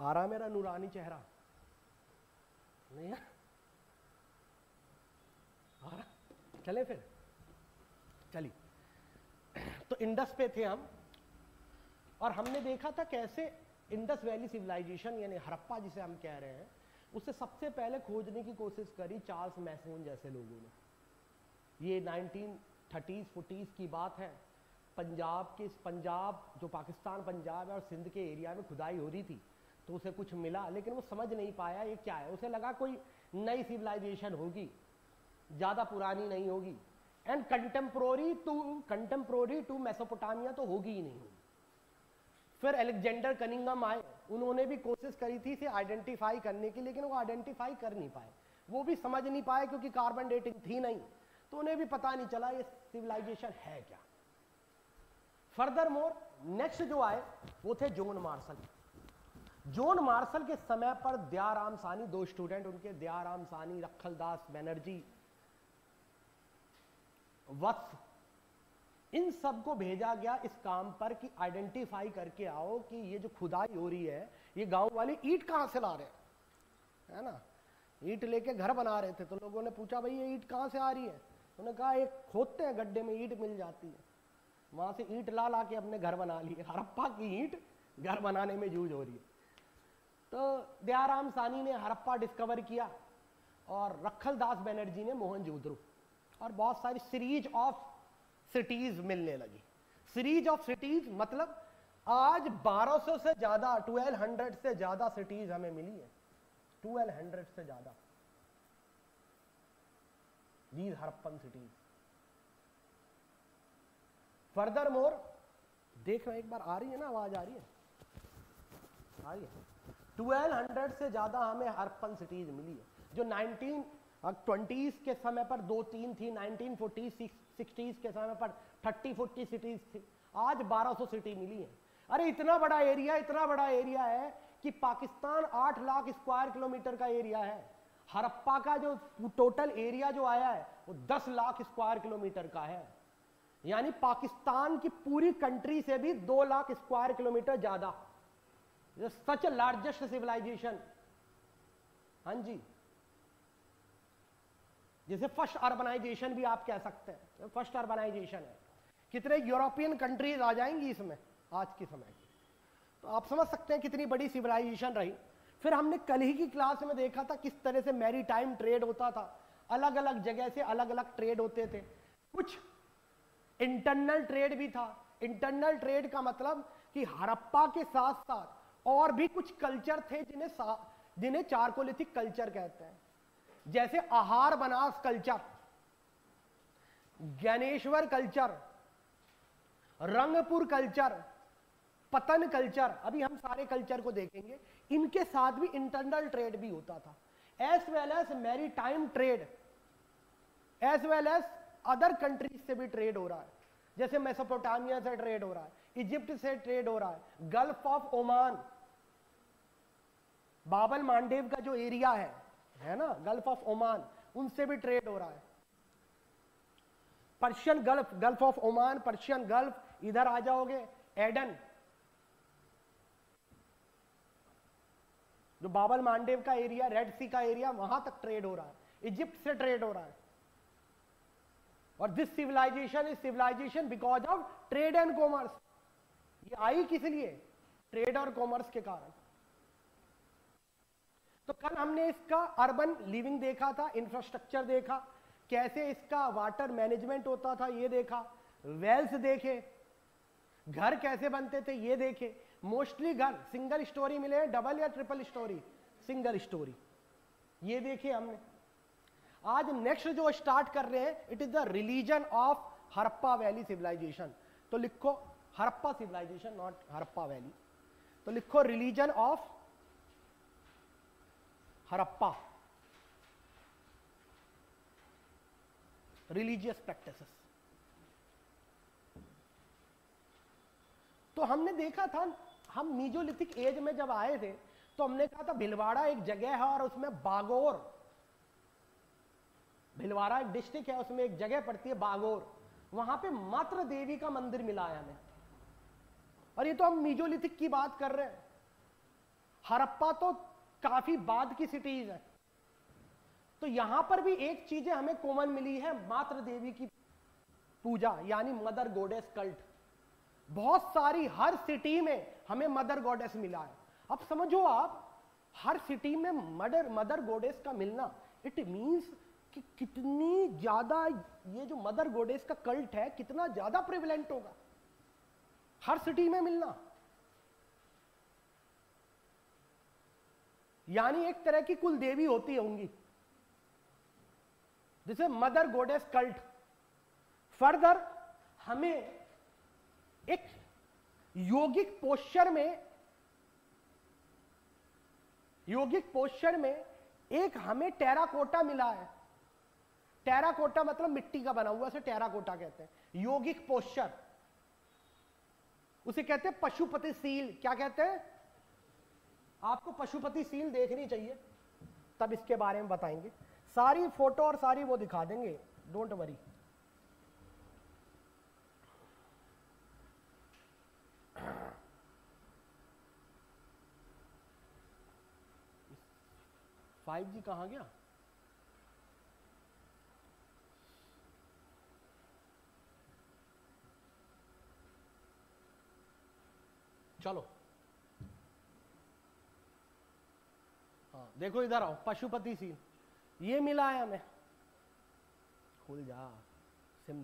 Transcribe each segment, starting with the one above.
आ रहा मेरा नूरानी चेहरा? नहीं आ रहा? चले फिर, चलिए। तो इंडस पे थे हम, और हमने देखा था कैसे इंडस वैली सिविलाइजेशन यानी हड़प्पा जिसे हम कह रहे हैं, उसे सबसे पहले खोजने की कोशिश करी चार्ल्स मैसून जैसे लोगों ने। ये 1930s 40s की बात है। पंजाब जो पाकिस्तान पंजाब है और सिंध के एरिया में खुदाई हो रही थी, तो उसे कुछ मिला, लेकिन वो समझ नहीं पाया ये क्या है। उसे लगा कोई नई सिविलाइजेशन होगी, ज़्यादा पुरानी नहीं होगी, एंड कंटेम्प्रोरी टू मेसोपोटामिया तो होगी ही नहीं होगी। फिर अलेक्जेंडर कनिंघम आए, उन्होंने भी कोशिश करी थी इसे आइडेंटिफाई करने की, लेकिन वो आइडेंटिफाई कर नहीं पाए, वो भी समझ नहीं पाए क्योंकि कार्बन डेटिंग थी नहीं, तो उन्हें भी पता नहीं चला ये सिविलाइजेशन है क्या। फर्दर मोर नेक्स्ट जो आए वो थे जॉन मार्शल। जॉन मार्शल के समय पर दयाराम सानी, दो स्टूडेंट उनके, दयाराम सानी, रखलदास बनर्जी, वत्स, इन सबको भेजा गया इस काम पर कि आइडेंटिफाई करके आओ कि ये जो खुदाई हो रही है, ये गांव वाले ईंट कहां से ला रहे हैं, है ना? ईंट लेके घर बना रहे थे, तो लोगों ने पूछा भाई ये ईंट कहां से आ रही है? उन्होंने कहा एक खोदते हैं गड्ढे में ईंट मिल जाती है, वहां से ईंट ला ला के अपने घर बना लिए। हड़प्पा की ईंट घर बनाने में यूज हो रही है। तो दयाराम सानी ने हड़प्पा डिस्कवर किया और रखलदास बनर्जी ने मोहनजोदड़ो, और बहुत सारी सीरीज ऑफ सिटीज मिलने लगी। सीरीज ऑफ सिटीज मतलब आज 1200 से ज्यादा, 1200 से ज्यादा सिटीज हमें मिली है, 1200 से ज्यादा these Harappan cities. Further more देख रहे, एक बार आ रही है ना, आवाज आ रही है? आ रही है। 1200 से ज्यादा हमें हड़प्पन सिटीज मिली है, जो 1920s के समय पर 2-3 थी, 1940s 60s के समय पर 30-40 सिटीज थी, आज 1200 सिटी मिली है। अरे इतना बड़ा एरिया है कि पाकिस्तान 8 लाख स्क्वायर किलोमीटर का एरिया है। हड़प्पा का जो टोटल एरिया जो आया है वो 10 लाख स्क्वायर किलोमीटर का है, यानी पाकिस्तान की पूरी कंट्री से भी 2 लाख स्क्वायर किलोमीटर ज्यादा। सच लार्जेस्ट सिविलाइजेशन, हाँ जी, जिसे फर्स्ट अर्बनाइजेशन भी आप कह सकते हैं, फर्स्ट अर्बनाइजेशन है। कितने यूरोपियन कंट्रीज आ जाएंगी इसमें आज के समय की, तो आप समझ सकते हैं कितनी बड़ी सिविलाइजेशन रही। फिर हमने कल ही की क्लास में देखा था किस तरह से मैरीटाइम ट्रेड होता था, अलग अलग जगह से अलग अलग ट्रेड होते थे। कुछ इंटरनल ट्रेड भी था। इंटरनल ट्रेड का मतलब कि हड़प्पा के साथ साथ और भी कुछ कल्चर थे जिन्हें चारकोलिथिक कल्चर कहते हैं, जैसे आहार Banas culture, Dnyaneshwar culture, Rangpur culture, पतन कल्चर। अभी हम सारे कल्चर को देखेंगे। इनके साथ भी इंटरनल ट्रेड भी होता था, as well as maritime trade, as well as other countries से भी ट्रेड हो रहा है। जैसे मेसोपोटामिया से ट्रेड हो रहा है, इजिप्ट से ट्रेड हो रहा है, गल्फ ऑफ ओमान, बाबल मांडेव का जो एरिया है ना, गल्फ ऑफ ओमान, उनसे भी ट्रेड हो रहा है। Persian gulf, gulf of Oman, Persian gulf, इधर आ जाओगे एडन, जो बाबल मांडेव का एरिया, रेड सी का एरिया, वहां तक ट्रेड हो रहा है। इजिप्ट से ट्रेड हो रहा है। और this civilization is civilization because of trade and commerce. ये आई किस लिए? ट्रेड और कॉमर्स के कारण। तो कल हमने इसका अर्बन लिविंग देखा था, इंफ्रास्ट्रक्चर देखा, कैसे इसका वाटर मैनेजमेंट होता था ये देखा, वेल्स देखे, घर कैसे बनते थे ये देखे। मोस्टली घर सिंगल स्टोरी मिले, डबल या ट्रिपल स्टोरी, सिंगल स्टोरी, ये देखे हमने। आज नेक्स्ट जो स्टार्ट कर रहे हैं, it is the religion of Harappa valley civilization. तो लिखो Harappa civilization, not Harappa valley. तो लिखो religion of Harappa, religious practices. तो हमने देखा था, हम मीजोलिथिक एज में जब आए थे तो हमने कहा था भिलवाड़ा एक जगह है और उसमें बागोर, भिलवाड़ा एक डिस्ट्रिक्ट है, उसमें एक जगह पड़ती है बागोर, वहां पे मात्र देवी का मंदिर मिला है हमें। और ये तो हम मीजोलिथिक की बात कर रहे हैं। हड़प्पा तो काफी बाद की सिटीज है। तो यहां पर भी एक चीजें हमें कॉमन मिली है, मातृ देवी की पूजा यानी मदर गॉडेस कल्ट। बहुत सारी हर सिटी में हमें मदर गॉडेस मिला है। अब समझो आप, हर सिटी में मदर गॉडेस का मिलना, इट मींस कि कितनी ज्यादा ये जो मदर गॉडेस का कल्ट है कितना ज्यादा प्रिवेलेंट होगा हर सिटी में मिलना। यानी एक तरह की कुल देवी होती होंगी, जिसे मदर गॉडेस कल्ट। फर्दर हमें एक योगिक पोस्चर में एक हमें टेराकोटा मिला है। टेराकोटा मतलब मिट्टी का बना हुआ, से टेराकोटा कहते हैं। योगिक पोस्चर उसे कहते हैं पशुपति सील। क्या कहते हैं? आपको पशुपति सील देखनी चाहिए, तब इसके बारे में बताएंगे। सारी फोटो और सारी वो दिखा देंगे, डोंट वरी। फाइव जी कहां गया? चलो हाँ देखो इधर आओ, पशुपति सील ये मिला है हमें। खुल जा SIM.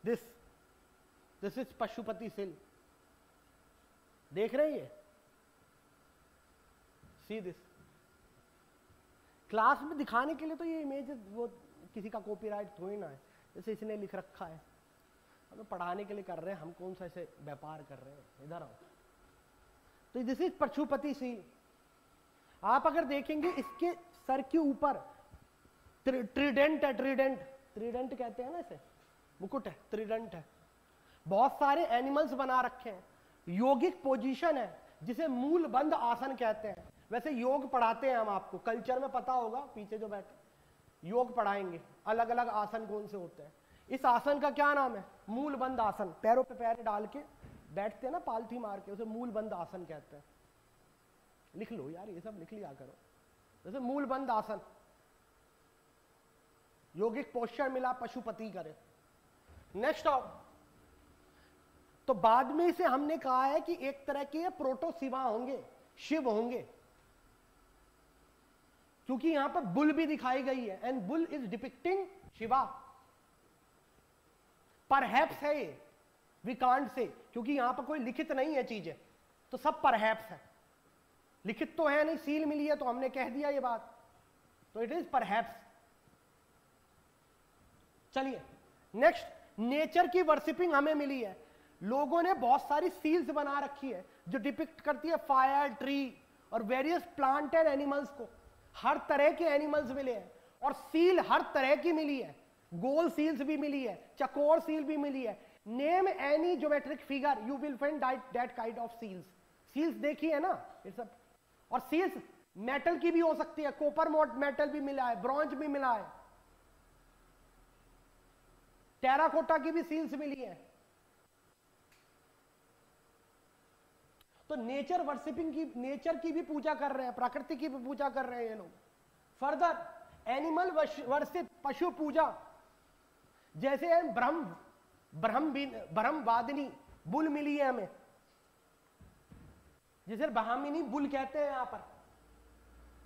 This is Pashupati seal. देख रहे हैं? See this. क्लास में दिखाने के लिए तो ये इमेज वो किसी का कॉपीराइट थोड़ी ना है, जैसे इसने लिख रखा है। हम पढ़ाने के लिए कर रहे हैं, हम कौन सा ऐसे व्यापार कर रहे हैं। इधर आओ। तो दिस इज पशुपति सील। आप अगर देखेंगे इसके सर के ऊपर ट्रीडेंट है। ट्रीडेंट कहते हैं ना इसे, मुकुट है, ट्रीडेंट है। बहुत सारे एनिमल्स बना रखे हैं। योगिक पोजीशन है जिसे मूल बंद आसन कहते हैं। वैसे योग पढ़ाते हैं हम, आपको कल्चर में पता होगा, पीछे जो बैठे योग पढ़ाएंगे, अलग अलग आसन कौन से होते हैं। इस आसन का क्या नाम है? मूल बंद आसन। पैरों पे पैर डाल के बैठते हैं ना, पालथी मार के, उसे मूल बंद आसन कहते हैं। लिख लो यार, ये सब लिख लिया करो। जैसे मूल बंद आसन, योगिक पोस्चर मिला, पशुपति करे। नेक्स्ट आओ। तो बाद में इसे हमने कहा है कि एक तरह के प्रोटो शिवा होंगे, शिव होंगे, क्योंकि यहां पर बुल भी दिखाई गई है। And bull is depicting Shiva. Perhaps है ये, वी कांट से, क्योंकि यहां पर कोई लिखित नहीं है चीजें, तो सब परहैप्स है। लिखित तो है नहीं, सील मिली है तो हमने कह दिया ये बात, तो इट इज परहैप्स। चलिए नेक्स्ट, नेचर की वर्शिपिंग हमें मिली है। लोगों ने बहुत सारी सील्स बना रखी है जो डिपिक्ट करती है फायर, ट्री और वेरियस प्लांट एंड एनिमल्स को। हर तरह के एनिमल्स मिले हैं और सील हर तरह की मिली है। गोल सील्स भी मिली है, चकोर सील भी मिली है। Name any geometric figure, you will find that kind of seals. Seals देखी है ना ये सब। और सील्स मेटल की भी हो सकती है, कॉपर मेटल भी मिला है, ब्रॉन्ज भी मिला है, टेराकोटा की भी सील्स मिली है। तो नेचर वर्शिपिंग की, नेचर की भी पूजा कर रहे हैं, प्रकृति की भी पूजा कर रहे हैं ये लोग। फर्दर एनिमल वर्शिप, पशु पूजा, जैसे ब्रह्मवादिनी बुल मिली है हमें, जिसे ब्राह्मिनी बुल कहते हैं। यहां पर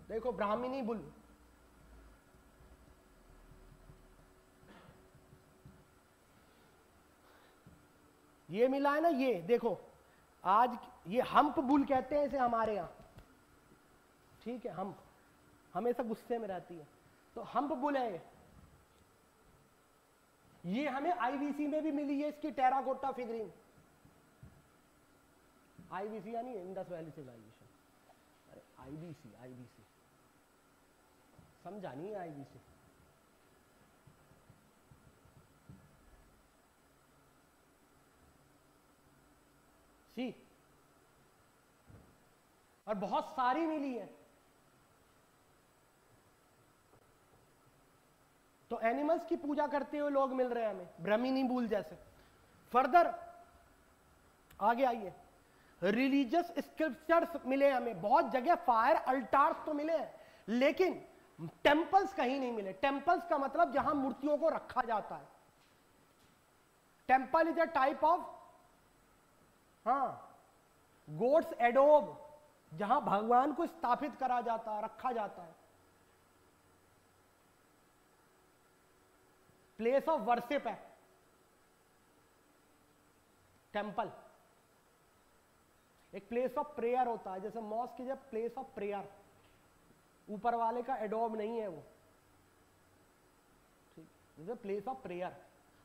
देखो ब्राह्मिनी बुल। ये मिला है ना, ये देखो आज ये हम्प बुल कहते हैं इसे हमारे यहां, ठीक है। हम्प हमेशा गुस्से में रहती है, तो हम्प बुल है ये हमें आईवीसी में भी मिली है, इसकी टेराकोटा फिगरिंग। आईवीसी यानी इंडस वैली सिविलाइजेशन। अरे आईवीसी समझा नहीं है आईवीसी। सी और बहुत सारी मिली है। तो एनिमल्स की पूजा करते हुए लोग मिल रहे हैं हमें, ब्रह्मिनी बुल जैसे। फर्दर आगे आइए, रिलीजियस स्क्रिप्चर्स मिले हमें, बहुत जगह फायर अल्टार्स तो मिले हैं, लेकिन टेम्पल्स कहीं नहीं मिले। टेम्पल्स का मतलब जहां मूर्तियों को रखा जाता है। Temple is a type of gods एडोब, जहां भगवान को स्थापित करा जाता है, रखा जाता है। प्लेस ऑफ वर्शिप है टेम्पल। एक प्लेस ऑफ प्रेयर होता है, जैसे मॉस्क की जब प्लेस ऑफ प्रेयर, ऊपर वाले का एडोब नहीं है वो, ठीक, जैसे प्लेस ऑफ प्रेयर।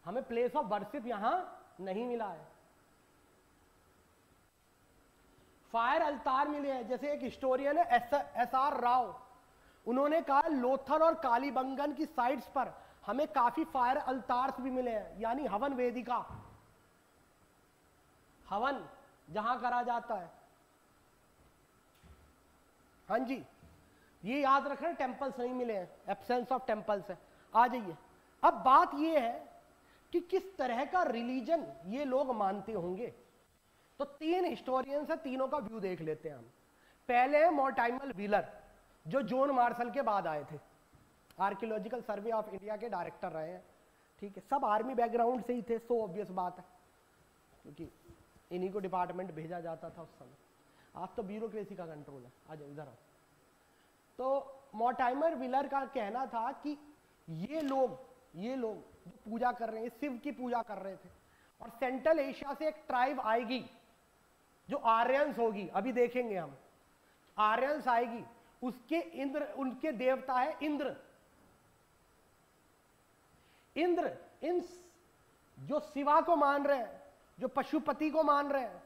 हमें प्लेस ऑफ वर्शिप यहां नहीं मिला है। फायर अल्तार मिले हैं, जैसे एक हिस्टोरियन है एस.आर. राव, उन्होंने कहा लोथल और कालीबंगन की साइट्स पर हमें काफी फायर अल्तार्स भी मिले हैं, यानी हवन वेदिका, हवन जहां करा जाता है। हाँ जी, ये याद रखना, टेम्पल्स नहीं मिले हैं, एब्सेंस ऑफ टेम्पल्स है। आ जाइए, अब बात ये है कि किस तरह का रिलीजन ये लोग मानते होंगे। तो 3 हिस्टोरियंस है, तीनों का व्यू देख लेते हैं हम। पहले है मोर्टाइमर व्हीलर, जो जॉन मार्शल के बाद आए थे, आर्कियोलॉजिकल सर्वे ऑफ इंडिया के डायरेक्टर रहे हैं, ठीक है। सब आर्मी बैकग्राउंड से ही थे, सो ऑब्वियस बात है, क्योंकि इन्हीं को डिपार्टमेंट भेजा जाता था उस समय। आज तो ब्यूरोक्रेसी का कंट्रोल है। आ जाओ इधर आओ। तो मोर्टाइमर व्हीलर का कहना था कि ये लोग जो पूजा कर रहे हैं, शिव की पूजा कर रहे थे, और सेंट्रल एशिया से एक ट्राइब आएगी जो आर्यंस होगी, अभी देखेंगे हम, आर्यंस आएगी, उसके इंद्र, उनके देवता है इंद्र। इंद्र इन जो शिवा को मान रहे हैं, जो पशुपति को मान रहे हैं,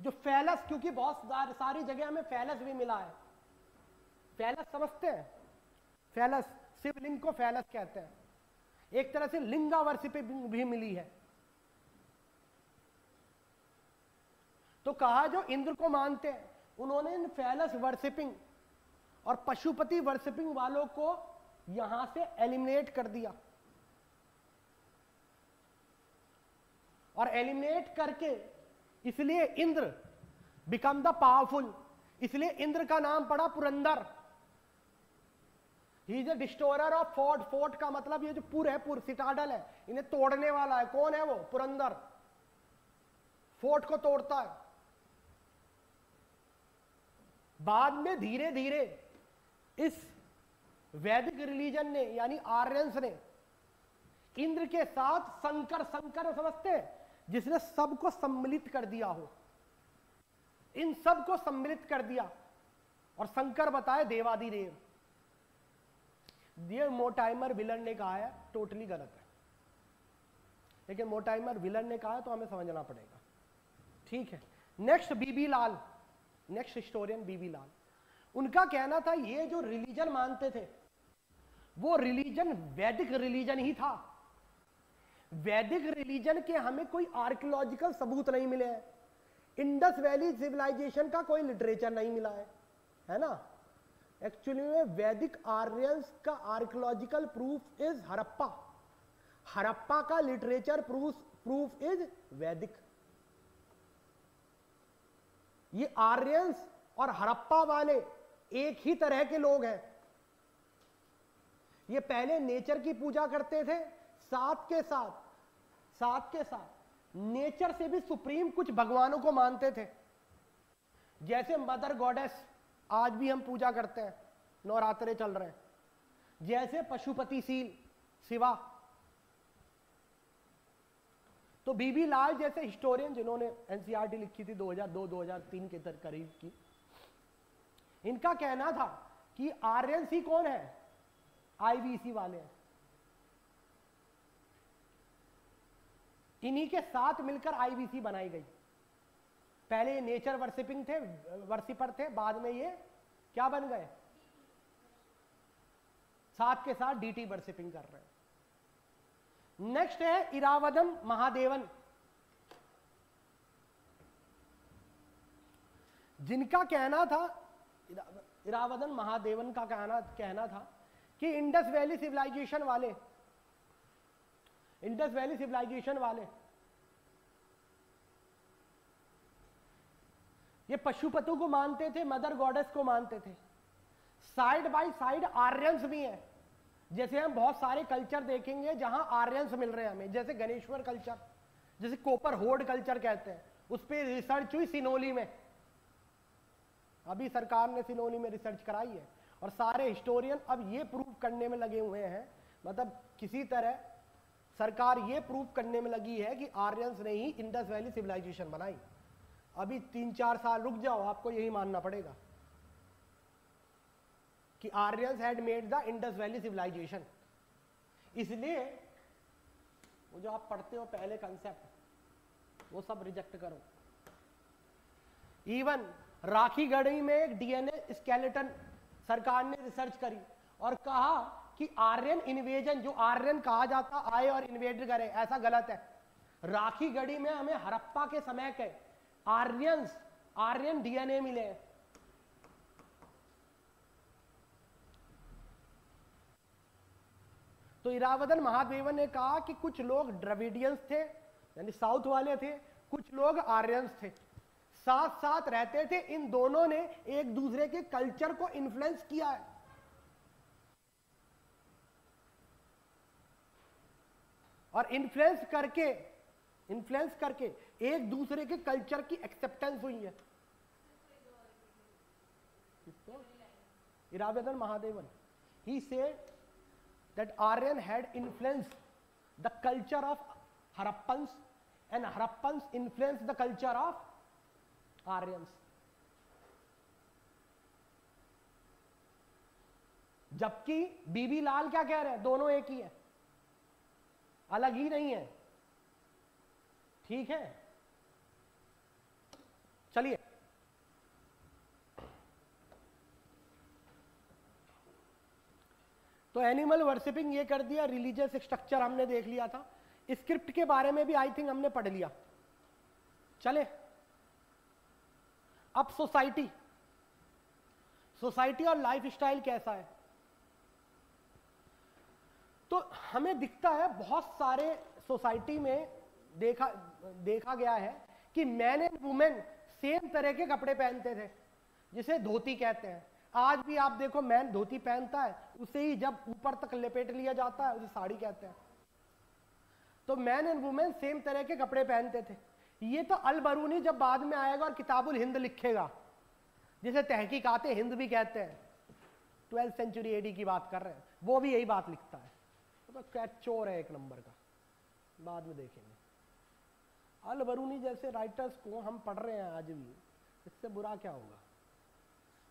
जो फैलस, क्योंकि बहुत सारी जगह हमें फैलस भी मिला है। फैलस समझते हैं? फैलस, शिवलिंग को फैलस कहते हैं। एक तरह से लिंगा वर्शिप भी मिली है। तो कहा जो इंद्र को मानते हैं, उन्होंने इन फैलस वर्शिपिंग और पशुपति वर्शिपिंग वालों को यहां से एलिमिनेट कर दिया, और एलिमिनेट करके इसलिए इंद्र बिकम द पावरफुल, इसलिए इंद्र का नाम पड़ा Purandar. He is a destroyer of fort. Fort का मतलब ये जो पुर है, पुर सिटाडल है, इन्हें तोड़ने वाला है। कौन है वो? पुरंदर, फोर्ट को तोड़ता है। बाद में धीरे धीरे इस वैदिक रिलीजन ने, यानी आर्यंस ने, इंद्र के साथ शंकर, शंकर समझते हैं, जिसने सबको सम्मिलित कर दिया हो, इन सबको सम्मिलित कर दिया, और शंकर बताए देवादिदेव। ये मोर्टाइमर व्हीलर ने कहा है, टोटली गलत है, लेकिन मोर्टाइमर व्हीलर ने कहा है तो हमें समझना पड़ेगा, ठीक है। नेक्स्ट बीबी लाल, नेक्स्ट हिस्टोरियन बीबी लाल, उनका कहना था ये जो रिलीजन मानते थे वो रिलीजन वैदिक रिलीजन ही था। वैदिक रिलीजन के हमें कोई आर्कियोलॉजिकल सबूत नहीं मिले हैं। इंडस वैली सिविलाइजेशन का कोई लिटरेचर नहीं मिला है ना। एक्चुअली में वैदिक आर्यंस का archaeological proof is Harappa. Harappa का लिटरेचर प्रूफ इज वैदिक। ये आर्यंस और हड़प्पा वाले एक ही तरह के लोग हैं। ये पहले नेचर की पूजा करते थे, साथ के साथ नेचर से भी सुप्रीम कुछ भगवानों को मानते थे, जैसे मदर गॉडेस आज भी हम पूजा करते हैं, नवरात्रे चल रहे हैं, जैसे पशुपतिशील शिवा। तो बीबी लाल जैसे हिस्टोरियन जिन्होंने एनसीईआरटी लिखी थी 2002-2003 के करीब की, इनका कहना था कि आर्यन सी कौन है? आईवीसी वाले हैं। इन्हीं के साथ मिलकर आईवीसी बनाई गई। पहले ये नेचर वर्शिपिंग थे, वर्शिपर थे, बाद में ये क्या बन गए? साथ के साथ डीटी वर्शिपिंग कर रहे हैं। नेक्स्ट है इरावदन महादेवन, जिनका कहना था, इरावदन महादेवन का कहना था कि इंडस वैली सिविलाइजेशन वाले ये पशुपतु को मानते थे, मदर गॉडेस को मानते थे। साइड बाय साइड आर्यंस भी हैं। जैसे हम बहुत सारे कल्चर देखेंगे जहां आर्यंस मिल रहे हैं हमें, जैसे गणेश्वर कल्चर, जैसे कोपर होड कल्चर कहते हैं, उस पर रिसर्च हुई सिनोली में। अभी सरकार ने सिनोली में रिसर्च कराई है और सारे हिस्टोरियन अब ये प्रूव करने में लगे हुए हैं, मतलब किसी तरह सरकार ये प्रूव करने में लगी है कि आर्यंस ने ही इंडस वैली सिविलाइजेशन बनाई। अभी 3-4 साल रुक जाओ, आपको यही मानना पड़ेगा कि Aryans had made the Indus valley civilization. इसलिए वो जो आप पढ़ते हो पहले कंसेप्ट, वो सब रिजेक्ट करो। इवन राखीगढ़ी में एक डीएनए स्केलेटन सरकार ने रिसर्च करी और कहा कि आर्यन इन्वेजन, जो आर्यन कहा जाता आए और इन्वेड करे, ऐसा गलत है। राखीगढ़ी में हमें हड़प्पा के समय के आर्यन डीएनए मिले। तो इरावदन महादेवन ने कहा कि कुछ लोग द्रविडियंस थे, यानी साउथ वाले थे, कुछ लोग आर्यंस थे, साथ साथ रहते थे। इन दोनों ने एक दूसरे के कल्चर को इन्फ्लुएंस किया है। और इन्फ्लुएंस करके एक दूसरे के कल्चर की एक्सेप्टेंस हुई है। Iravatham Mahadevan, he said that Aryan had influenced the culture of Harappans and Harappans influenced the culture of Aryans. जबकि बीबी लाल क्या कह रहे हैं, दोनों एक ही है, अलग ही नहीं है। ठीक है, चलिए तो एनिमल वर्शिपिंग ये कर दिया, रिलीजियस स्ट्रक्चर हमने देख लिया था, स्क्रिप्ट के बारे में भी आई थिंक हमने पढ़ लिया। चले अब सोसाइटी और लाइफस्टाइल कैसा है। तो हमें दिखता है बहुत सारे सोसाइटी में देखा गया है कि मैन एंड वुमेन सेम तरह के कपड़े पहनते थे, जिसे धोती कहते हैं। आज भी आप देखो मैन धोती पहनता है, उसे ही जब ऊपर तक लपेट लिया जाता है उसे साड़ी कहते हैं। तो मैन एंड वुमेन सेम तरह के कपड़े पहनते थे। ये तो अल बरूनी जब बाद में आएगा और किताबुल हिंद लिखेगा, जिसे तहकीकाते हिंद भी कहते हैं, 12th सेंचुरी एडी की बात कर रहे हैं, वो भी यही बात लिखता है। तो क्या चोर है एक नंबर का, बाद में देखेंगे। अल बरूनी जैसे राइटर्स को हम पढ़ रहे हैं आज भी, इससे बुरा क्या होगा।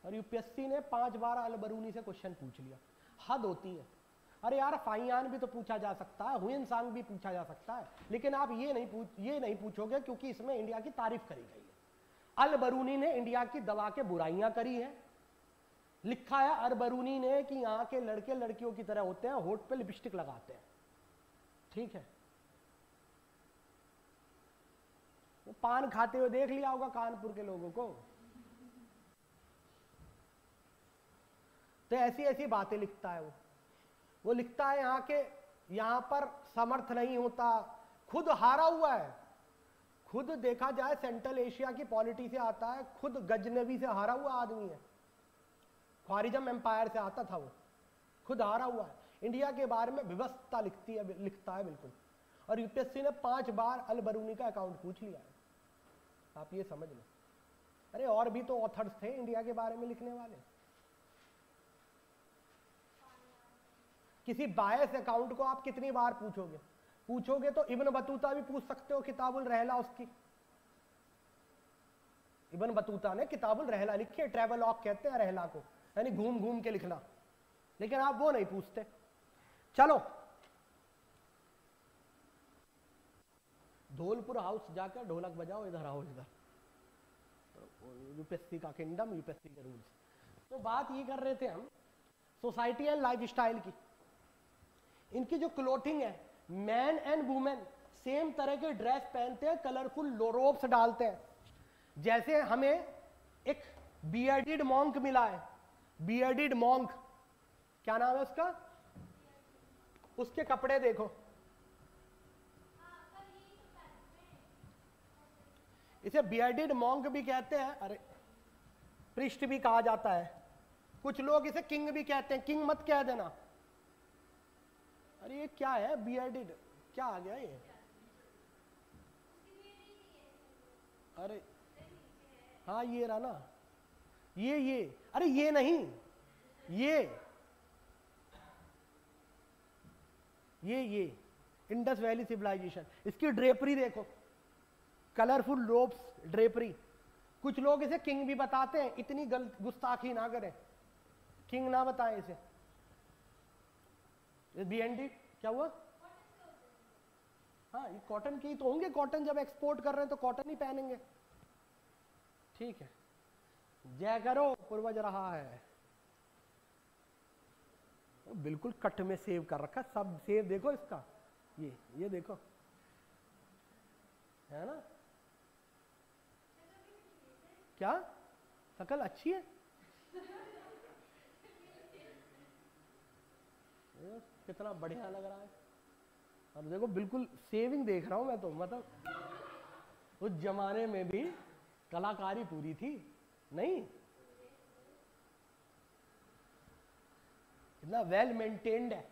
और यूपीएससी ने 5 बार अल बरूनी से क्वेश्चन पूछ लिया, हद होती है। अरे यार फाइयान भी तो पूछा जा सकता है, हुएन सांग भी पूछा जा सकता है, लेकिन आप ये नहीं पूछोगे क्योंकि इसमें इंडिया की तारीफ करी गई है। अल बरूनी ने इंडिया की दबा के बुराइयां करी हैं। लिखा है अल बरूनी ने कि यहाँ के लड़के लड़कियों की तरह होते हैं, होठ पे लिपस्टिक लगाते हैं। ठीक है, वो पान खाते हुए देख लिया होगा कानपुर के लोगों को। तो ऐसी ऐसी बातें लिखता है वो लिखता है यहाँ पर समर्थ नहीं होता, खुद हारा हुआ है। खुद देखा जाए सेंट्रल एशिया की पॉलिटी से आता है, खुद गजनवी से हारा हुआ आदमी है, ख्वारिजम एम्पायर से आता था वो, खुद हारा हुआ है। इंडिया के बारे में विवशता लिखता है बिल्कुल। और यूपीएससी ने 5 बार अल बरूनी का अकाउंट पूछ लिया है, आप ये समझ लो। अरे और भी तो ऑथर्स थे इंडिया के बारे में लिखने वाले। किसी बायस अकाउंट को आप कितनी बार पूछोगे तो इब्न बतूता भी पूछ सकते हो, किताबुल रहला उसकी। इब्न बतूता ने किताबुल रहला लिखी है, ट्रैवलॉग कहते हैं रहला को, यानी घूम घूम के लिखना, लेकिन आप वो नहीं पूछते। चलो धौलपुर हाउस जाकर ढोलक बजाओ, इधर आओ इधर, यूपीएससी का किंगडम, यूपीएससी के रूल्स। तो बात ये कर रहे थे हम सोसाइटी एंड लाइफस्टाइल की। इनकी जो क्लोथिंग है, मैन एंड वुमेन सेम तरह के ड्रेस पहनते हैं, कलरफुल रोब्स डालते हैं। जैसे हमें एक बियर्डेड मॉन्क मिला है, बियर्डेड मॉन्क, क्या नाम है उसका, उसके कपड़े देखो, इसे बियर्डेड मॉन्क भी कहते हैं, अरे पृष्ठ भी कहा जाता है। कुछ लोग इसे किंग भी कहते हैं, किंग मत कह देना। अरे ये क्या है बियर्डेड, क्या आ गया ये? अरे हाँ ये रहा ना, ये अरे ये नहीं, ये इंडस वैली सिविलाइजेशन। इसकी ड्रेपरी देखो, कलरफुल रोब्स, ड्रेपरी। कुछ लोग इसे किंग भी बताते हैं, इतनी गुस्ताखी ना करें, किंग ना बताएं इसे। बीएनडी क्या हुआ? हाँ ये कॉटन की तो होंगे, कॉटन जब एक्सपोर्ट कर रहे हैं तो कॉटन ही पहनेंगे। ठीक है, जय करो पूर्वज रहा है। बिल्कुल कट में सेव कर रखा, सब सेव देखो इसका, ये देखो, है ना? क्या शकल अच्छी है? कितना बढ़िया लग रहा है। और देखो बिल्कुल सेविंग देख रहा हूं मैं तो, मतलब उस जमाने में भी कलाकारी पूरी थी नहीं? इतना वेल मेंटेन्ड है,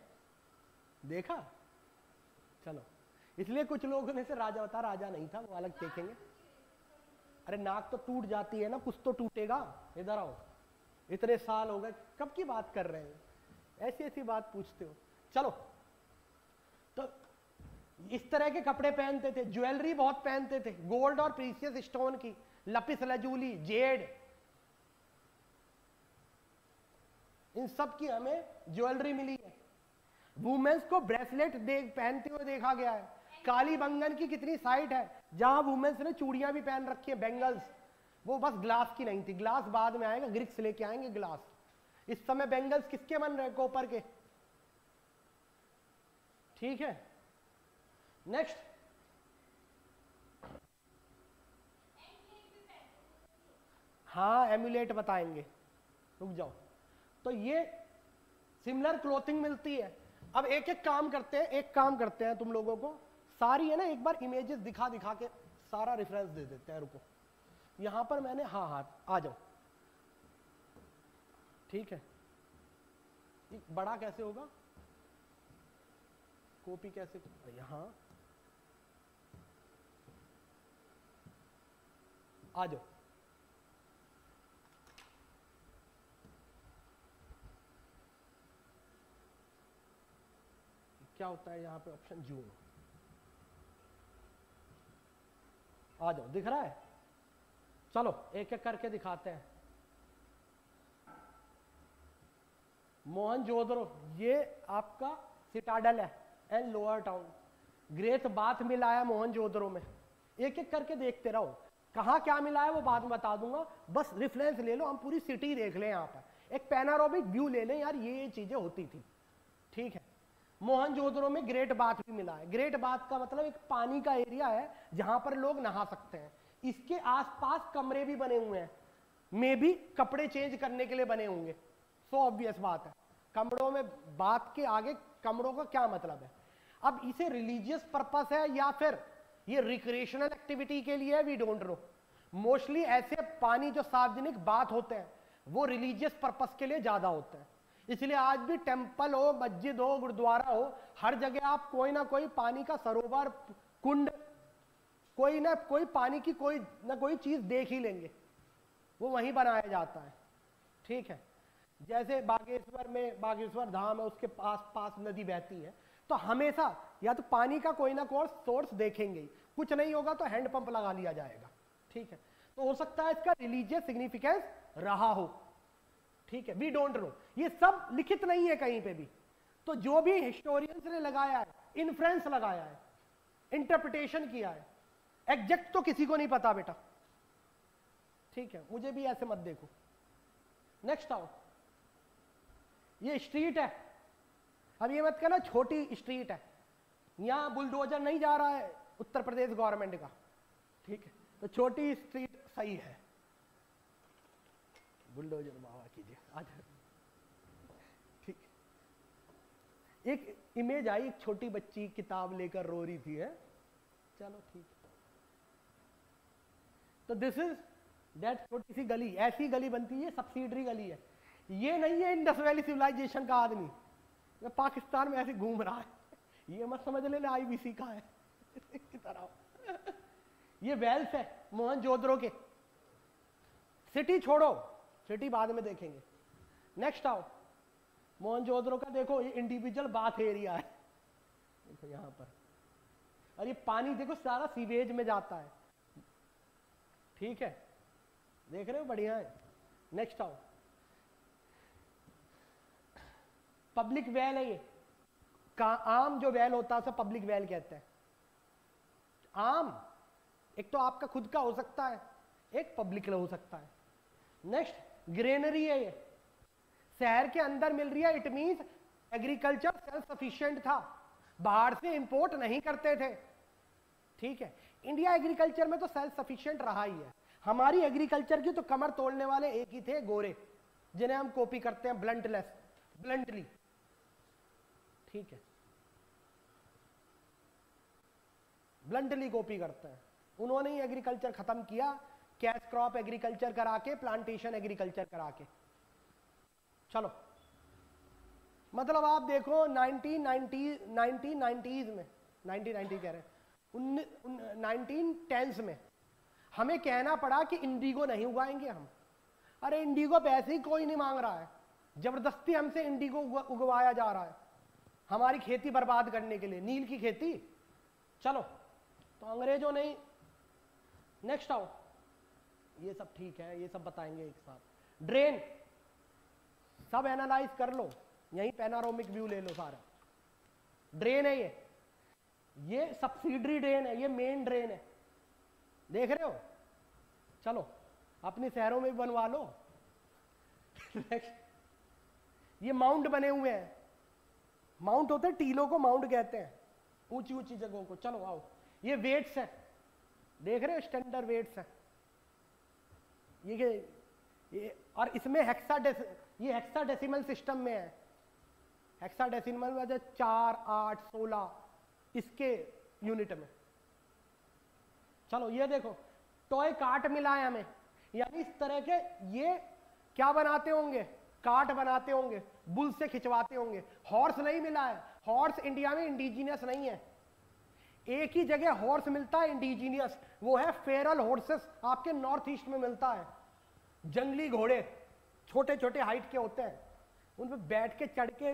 देखा? चलो, इसलिए कुछ लोगों ने से राजा बता, राजा नहीं था, वो अलग देखेंगे। अरे नाक तो टूट जाती है ना, कुछ तो टूटेगा। इधर आओ, इतने साल हो गए, कब की बात कर रहे हैं? ऐसी ऐसी बात पूछते हो। चलो, तो इस तरह के कपड़े पहनते थे, ज्वेलरी बहुत पहनते थे, गोल्ड और प्रीशियस स्टोन की, लपिस लजूली, जेड, इन सब की हमें ज्वेलरी मिली है। वुमेन्स को ब्रेसलेट पहनते हुए देखा गया है। काली बंगन की कितनी साइट है जहां वुमेन्स ने चूड़ियां भी पहन रखी है, बेंगल्स। वो बस ग्लास की नहीं थी, ग्लास बाद में आएगा, ग्रीक्स लेके आएंगे ग्लास। इस समय बेंगल्स किसके बन रहे हैं? कॉपर के। ठीक है, नेक्स्ट। हाँ एम्यूलेट बताएंगे, रुक जाओ। तो ये सिमिलर क्लोथिंग मिलती है। अब एक एक काम करते हैं तुम लोगों को सारी है ना, एक बार इमेजेस दिखा दिखा के सारा रेफरेंस दे देते हैं। रुको, यहां पर मैंने, हाँ आ जाओ। ठीक है, बड़ा कैसे होगा? कॉपी कैसे? यहां आ जाओ। क्या होता है यहां पे ऑप्शन? जूम। आ जाओ, दिख रहा है? चलो एक एक करके दिखाते हैं। मोहनजोदड़ो, ये आपका सिटाडल है and lower town. Great bath मिला है मोहनजोदड़ो में। एक एक करके देखते रहो, कहाँ क्या मिला है वो बाद में बता दूंगा, बस रेफरेंस ले लो। हम पूरी सिटी देख लें, यहाँ पर एक पैनारोमिक व्यू ले लें यार, ये चीजें होती थी। ठीक है, मोहनजोदड़ो में ग्रेट बाथ भी मिला है। ग्रेट बाथ का मतलब एक पानी का एरिया है जहां पर लोग नहा सकते हैं। इसके आसपास कमरे भी बने हुए हैं, में भी कपड़े चेंज करने के लिए बने होंगे। सो ऑब्वियस बात है, कमरों में, बात के आगे कमरों का क्या मतलब है? अब इसे रिलीजियस पर्पस है या फिर ये रिक्रिएशनल एक्टिविटी के लिए, वी डोंट नो। मोस्टली ऐसे पानी जो सार्वजनिक बात होते हैं वो रिलीजियस पर्पस के लिए ज्यादा होते हैं। इसलिए आज भी टेंपल हो, मस्जिद हो, गुरुद्वारा हो, हर जगह आप कोई ना कोई पानी का सरोवर, कुंड, कोई ना कोई पानी की कोई ना कोई चीज देख ही लेंगे, वो वहीं बनाया जाता है। ठीक है, जैसे बागेश्वर में बागेश्वर धाम है, उसके पास नदी बहती है, तो हमेशा या तो पानी का कोई ना कोई सोर्स देखेंगे। कुछ नहीं होगा तो हैंडपंप लगा लिया जाएगा। ठीक है, तो हो सकता है इसका रिलीजियस सिग्निफिकेंस रहा हो। ठीक है, वी डोंट नो, ये सब लिखित नहीं है कहीं पे भी। तो जो भी हिस्टोरियंस ने लगाया है, इन्फ्लुएंस लगाया है, इंटरप्रिटेशन किया है, एग्जैक्ट तो किसी को नहीं पता बेटा। ठीक है, मुझे भी ऐसे मत देखो। नेक्स्ट आओ, ये स्ट्रीट है। अब ये मत कहना छोटी स्ट्रीट है, यहां बुलडोजर नहीं जा रहा है उत्तर प्रदेश गवर्नमेंट का। ठीक है, तो छोटी स्ट्रीट सही है, बुलडोजर बाबा कीजिए आज। ठीक, एक इमेज आई, एक छोटी बच्ची किताब लेकर रो रही थी है। चलो ठीक, तो दिस इज दैट छोटी सी गली, ऐसी गली बनती है, सब्सिडरी गली है। ये नहीं है इंडस वैली सिविलाइजेशन का आदमी, ये पाकिस्तान में ऐसे घूम रहा है, ये मत समझ लेना आईबीसी का है की तरह। ये वेल्स है मोहनजोदड़ो के। सिटी छोड़ो, सिटी बाद में देखेंगे। नेक्स्ट आओ, मोहनजोदड़ो का देखो, ये इंडिविजुअल बाथ एरिया है, देखो यहां पर, और ये पानी देखो सारा सीवेज में जाता है, ठीक है, देख रहे हो, बढ़िया है। नेक्स्ट आओ, पब्लिक वेल है ये, आम जो वेल होता है उसे पब्लिक वेल कहते हैं। आम एक तो आपका खुद का हो सकता है, एक पब्लिक हो सकता है। नेक्स्ट ग्रेनरी है ये, शहर के अंदर मिल रही है, it means agriculture self sufficient था, बाहर से इंपोर्ट नहीं करते थे, ठीक है। इंडिया एग्रीकल्चर में तो सेल्फ सफिशिएंट रहा ही है। हमारी एग्रीकल्चर की तो कमर तोड़ने वाले एक ही थे, गोरे, जिन्हें हम कॉपी करते हैं ब्लंटली, ठीक है, ब्लंटली कॉपी करते हैं। उन्होंने ही एग्रीकल्चर खत्म किया, कैश क्रॉप एग्रीकल्चर करा के, प्लांटेशन एग्रीकल्चर करा के। चलो, मतलब आप देखो 1990s में, 1990 कह रहे हैं, 1910s में हमें कहना पड़ा कि इंडिगो नहीं उगाएंगे हम। अरे इंडिगो पैसे ही कोई नहीं मांग रहा है, जबरदस्ती हमसे इंडिगो उगवाया जा रहा है हमारी खेती बर्बाद करने के लिए, नील की खेती। चलो, तो अंग्रेजों ने, नेक्स्ट आओ, ये सब ठीक है, ये सब बताएंगे एक साथ। ड्रेन सब एनालाइज कर लो, यहीं पैनारोमिक व्यू ले लो सारा। ड्रेन है ये सब्सिडरी ड्रेन है, ये मेन ड्रेन है, देख रहे हो। चलो, अपने शहरों में भी बनवा लो। ये माउंट बने हुए हैं, माउंट होते हैं, टीलों को माउंट कहते हैं, ऊंची ऊंची जगहों को। चलो आओ, ये वेट्स है, देख रहे हो, स्टैंडर्ड वेट्स है ये, और इसमें ये हेक्साडेसिमल सिस्टम में है। हेक्साडेसिमल में 4, 8, 16 इसके यूनिट में। चलो ये देखो, टॉय कार्ट मिला है हमें, यानी इस तरह के ये क्या बनाते होंगे, कार्ट बनाते होंगे, बुल से खिंचवाते होंगे। हॉर्स नहीं मिला है, हॉर्स इंडिया में इंडिजीनियस नहीं है। एक ही जगह हॉर्स मिलता है इंडिजीनियस, वो है फेरल हॉर्सेस, आपके नॉर्थ ईस्ट में मिलता है। जंगली घोड़े छोटे छोटे हाइट के होते हैं, उन पर बैठ के चढ़ के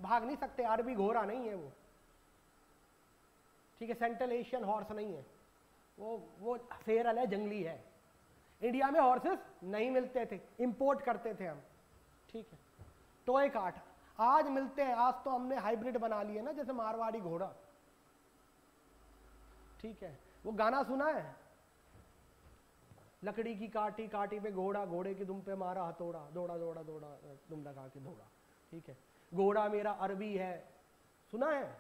भाग नहीं सकते, अरबी घोड़ा नहीं है वो, ठीक है, सेंट्रल एशियन हॉर्स नहीं है वो फेरल है, जंगली है। इंडिया में हॉर्सेस नहीं मिलते थे, इंपोर्ट करते थे हम, ठीक है। टॉय कार्ट आज मिलते हैं, आज तो हमने हाइब्रिड बना लिए ना, जैसे मारवाड़ी घोड़ा, ठीक है। वो गाना सुना है, लकड़ी की काटी काटी पे घोड़ा, घोड़े की दुम पे मारा हथौड़ा, दौड़ा दौड़ा दौड़ा दुम लगा के दौड़ा, ठीक है। घोड़ा मेरा अरबी है, सुना है,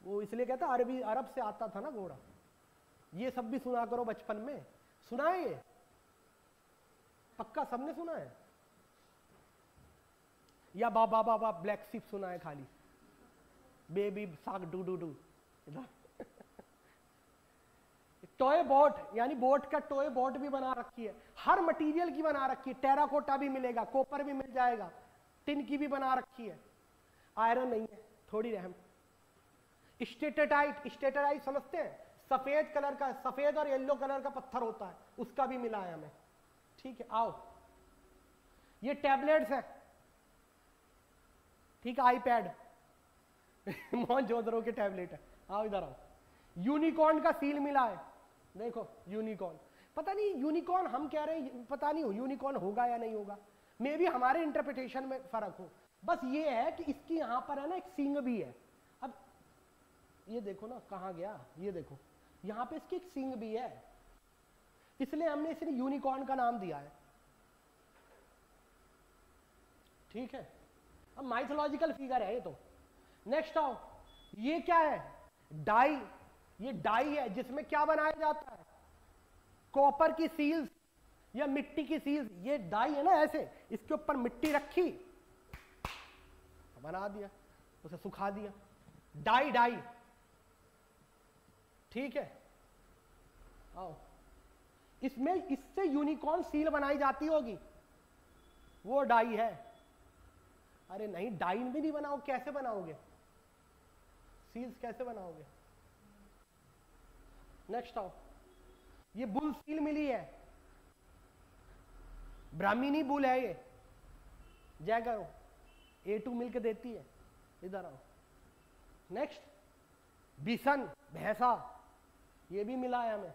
वो इसलिए कहता अरबी, अरब से आता था ना घोड़ा। ये सब भी सुना करो बचपन में, सुना है ये पक्का सबने सुना है, या बाबा बाबा ब्लैक शिप सुना है खाली, बेबी साग do do do. Toy boat, यानी बोट का टॉय बोट भी बना रखी है, हर मटेरियल की बना रखी है, टेराकोटा भी मिलेगा, कॉपर भी मिल जाएगा, टिन की भी बना रखी है, आयरन नहीं है, थोड़ी रहम। स्टेटाइट समझते हैं, सफेद कलर का, सफेद और येलो कलर का पत्थर होता है, उसका भी मिला है हमें, ठीक है। आओ, ये टैबलेट्स है, ठीक है, आईपैड मोहनजोदड़ो के टैबलेट है। आओ इधर आओ, यूनिकॉर्न का सील मिला है, देखो यूनिकॉर्न। पता नहीं यूनिकॉर्न हम कह रहे हैं, पता नहीं यूनिकॉर्न होगा या नहीं होगा, मे भी हमारे इंटरप्रिटेशन में फर्क हो। बस ये है कि इसकी यहां पर है ना एक सींग भी है। अब ये देखो ना कहां गया, ये देखो यहां पे इसकी एक सींग भी है, इसलिए हमने इसे यूनिकॉर्न का नाम दिया है, ठीक है। अब माइथोलॉजिकल फिगर है ये तो। नेक्स्ट आओ, ये क्या है, डाई। ये डाई है जिसमें क्या बनाया जाता है, कॉपर की सील्स या मिट्टी की सील्स। ये डाई है ना, ऐसे इसके ऊपर मिट्टी रखी, बना दिया, उसे सुखा दिया, डाई, ठीक है। आओ, इसमें इससे यूनिकॉर्न सील बनाई जाती होगी, वो डाई है। अरे नहीं, डाई भी नहीं बनाओ, कैसे बनाओगे सील्स, कैसे बनाओगे? नेक्स्ट आओ, ये बुल सील मिली है, ब्राह्मीणी बुल है ये, जाएगा A2 मिल्क देती है, इधर आओ। नेक्स्ट बिसन भैंसा, ये भी मिला है हमें।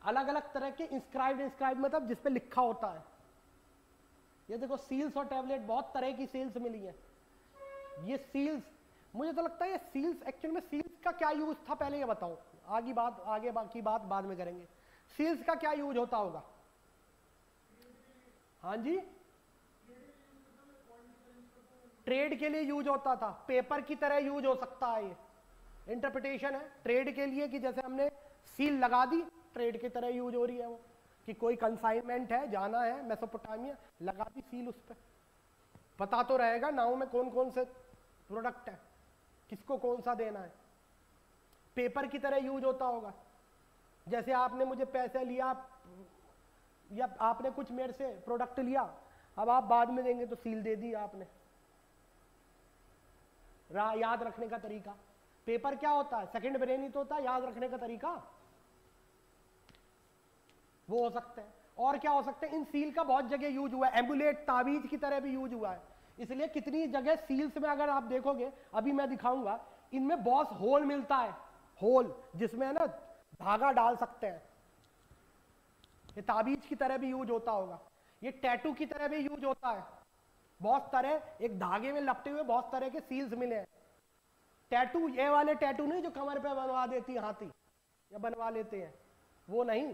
अलग अलग तरह के इंस्क्राइब्ड मतलब जिसपे लिखा होता है। ये देखो सील्स और टैबलेट, बहुत तरह की सील्स मिली है। ये सील्स, मुझे तो लगता है ये सील्स, एक्चुअल में सील्स का क्या यूज था पहले ये बताओ, आगे बाकी बात बाद में करेंगे। सील्स का क्या यूज होता होगा? हाँ जी, ट्रेड के लिए यूज होता था, पेपर की तरह यूज हो सकता है। ये इंटरप्रिटेशन है ट्रेड के लिए कि जैसे हमने सील लगा दी, ट्रेड की तरह यूज हो रही है वो, कि कोई कंसाइनमेंट है, जाना है मेसोपोटामिया, लगा दी सील उस पर, पता तो रहेगा नाव में कौन कौन से प्रोडक्ट है, किसको कौन सा देना है। पेपर की तरह यूज होता होगा, जैसे आपने मुझे पैसे लिया या आपने कुछ मेरे से प्रोडक्ट लिया, अब आप बाद में देंगे तो सील दे दी आपने। याद रखने का तरीका, पेपर क्या होता है, सेकंड ब्रेन ही तो होता है, याद रखने का तरीका वो हो सकते हैं। और क्या हो सकते हैं, इन सील का बहुत जगह यूज हुआ है, एम्बुलेट ताबीज की तरह भी यूज हुआ है। इसलिए कितनी जगह सील्स में अगर आप देखोगे, अभी मैं दिखाऊंगा, इनमें बॉस होल मिलता है, होल जिसमें ना धागा डाल सकते हैं। ये ताबीज की तरह भी यूज होता होगा, ये टैटू की तरह भी यूज होता है। बहुत तरह, एक धागे में लपटे हुए बहुत तरह के सील्स मिले हैं। टैटू, ये वाले टैटू नहीं जो कमर पे बनवा देती है हाथी या बनवा लेते हैं, वो नहीं।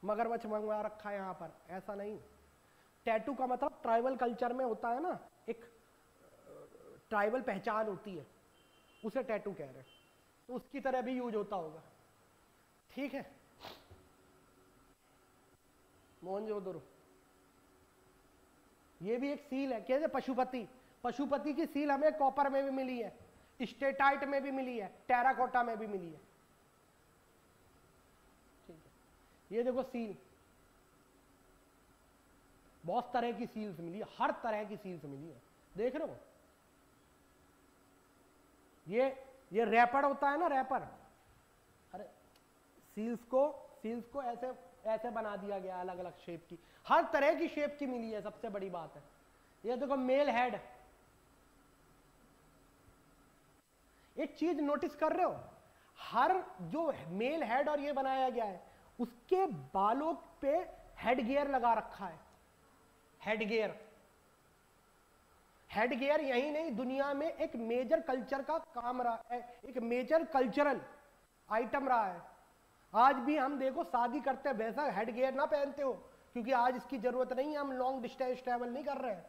मगरमच्छ मंगवा रखा है यहाँ पर, ऐसा नहीं। टैटू का मतलब ट्राइबल कल्चर में होता है ना, एक ट्राइबल पहचान होती है, उसे टैटू कह रहे हैं, तो उसकी तरह भी यूज होता होगा। ठीक है, मोहनजोदड़ो, ये भी एक सील है, कैसे पशुपति, पशुपति की सील हमें कॉपर में भी मिली है, स्टेटाइट में भी मिली है, टेराकोटा में भी मिली है। ठीक है, ये देखो सील, बहुत तरह की सील्स मिली है, हर तरह की सील्स मिली है, देख रहे हो। ये रैपर होता है ना, रैपर, अरे सील्स को ऐसे ऐसे बना दिया गया, अलग अलग शेप की, हर तरह की शेप की मिली है, सबसे बड़ी बात है। ये देखो मेल हेड, एक चीज नोटिस कर रहे हो, हर जो मेल हेड और ये बनाया गया है, उसके बालों पे हेड गियर लगा रखा है। हेड गियर यही नहीं, दुनिया में एक मेजर कल्चर का काम रहा है, एक मेजर कल्चरल आइटम रहा है। आज भी हम देखो शादी करते हैं, वैसा हेड गियर ना पहनते हो, क्योंकि आज इसकी जरूरत नहीं है, हम लॉन्ग डिस्टेंस ट्रैवल नहीं कर रहे हैं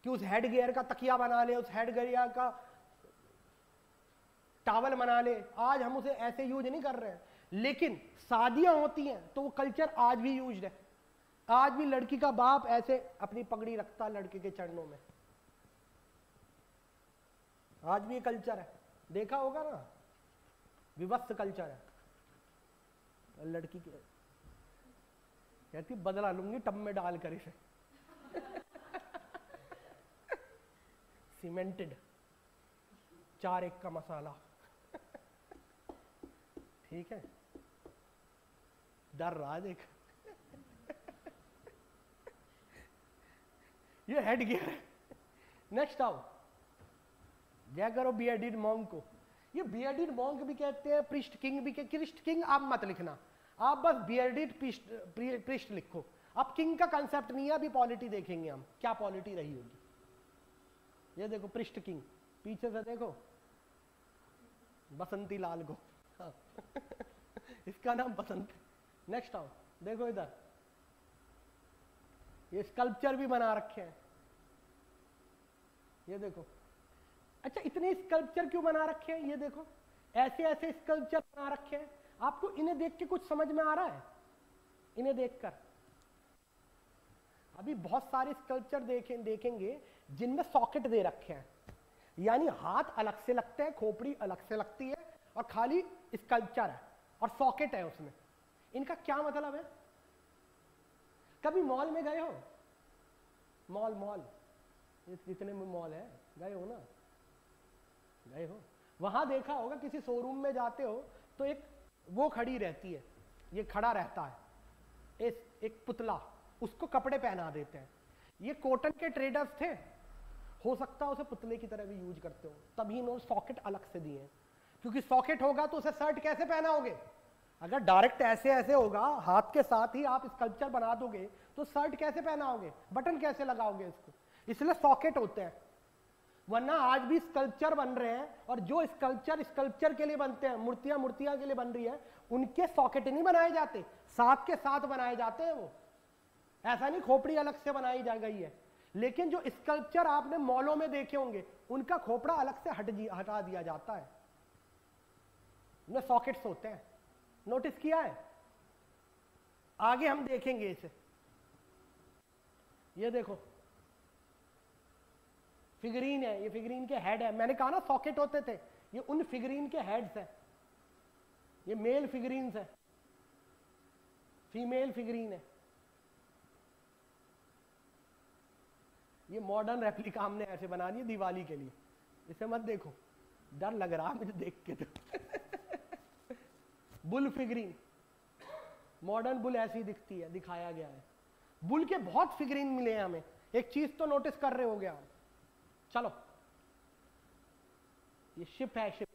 कि उस हेड गियर का तकिया बना ले, उस हेड गियर का टावल बना ले, आज हम उसे ऐसे यूज नहीं कर रहे हैं। लेकिन शादियां होती हैं तो वो कल्चर आज भी यूज है। आज भी लड़की का बाप ऐसे अपनी पगड़ी रखता है लड़के के चरणों में, आज भी ये कल्चर है, देखा होगा ना, विवस्त्र कल्चर है। लड़की के कहती बदला लूंगी टब में डालकर इसे सीमेंटेड 4-1 का मसाला ठीक है, डर रहा है देख ये हेड गियर है। नेक्स्ट आओ, जय करो बियर्डेड मॉन्क को। ये बियर्डेड मॉन्क भी कहते हैं, प्रिस्ट किंग भी कहते हैं। प्रिस्ट किंग आप मत लिखना, आप बस बियर्डेड प्रिस्ट लिखो। अब किंग का कंसेप्ट नहीं है, अभी पॉलिटी देखेंगे हम क्या पॉलिटी रही होगी। ये देखो प्रिस्ट किंग, पीछे से देखो बसंती लाल को हाँ। इसका नाम बसंत। नेक्स्ट आओ, देखो इधर ये स्कल्पचर भी बना रखे हैं, ये देखो। अच्छा, इतने स्कल्पचर क्यों बना रखे हैं? ये देखो ऐसे ऐसे स्कल्पचर बना रखे हैं। आपको इन्हें देख के कुछ समझ में आ रहा है? इन्हें देखकर अभी बहुत सारे स्कल्पचर देखेंगे जिनमें सॉकेट दे रखे हैं, यानी हाथ अलग से लगते हैं, खोपड़ी अलग से लगती है और खाली स्कल्पचर है। और सॉकेट है उसमें। इनका क्या मतलब है? कभी मॉल में गए हो? मॉल जितने में मॉल है गए हो ना? गए हो? वहां देखा होगा किसी शोरूम में जाते हो तो एक वो खड़ी रहती है, ये खड़ा रहता है, एक पुतला, उसको कपड़े पहना देते हैं। ये कॉटन के ट्रेडर्स थे, हो सकता है उसे पुतले की तरह भी यूज करते हो, तभी इन्होंने सॉकेट अलग से दिए हैं। क्योंकि सॉकेट होगा तो उसे शर्ट कैसे पहनाओगे? अगर डायरेक्ट ऐसे ऐसे होगा, हाथ के साथ ही आप स्कल्पचर बना दोगे तो शर्ट कैसे पहनाओगे? बटन कैसे लगाओगे इसको? इसलिए सॉकेट होते हैं। वरना आज भी स्कल्पचर बन रहे हैं, और जो स्कल्पचर के लिए बनते हैं, मूर्तियां के लिए बन रही है, उनके सॉकेट नहीं बनाए जाते, साथ के साथ बनाए जाते हैं। वो ऐसा नहीं खोपड़ी अलग से बनाई जा गई है। लेकिन जो स्कल्पचर आपने मॉलों में देखे होंगे, उनका खोपड़ा अलग से हटा दिया जाता है, उनमें सॉकेट्स होते हैं। नोटिस किया है? आगे हम देखेंगे इसे। ये देखो फिगरीन है, ये फिगरीन के हेड है। मैंने कहा ना सॉकेट होते थे, ये उन फिगरीन के हेड्स है। ये मेल फिगरीन्स है, फीमेल फिगरीन है। ये मॉडर्न रेप्लिका हमने ऐसे बना दी दिवाली के लिए। इसे मत देखो, डर लग रहा मुझे देख के तो। बुल फिगरीन, मॉडर्न बुल ऐसी दिखती है, दिखाया गया है। बुल के बहुत फिगरीन मिले हैं हमें। एक चीज तो नोटिस कर रहे हो गया। चलो, ये शिप है, शिप।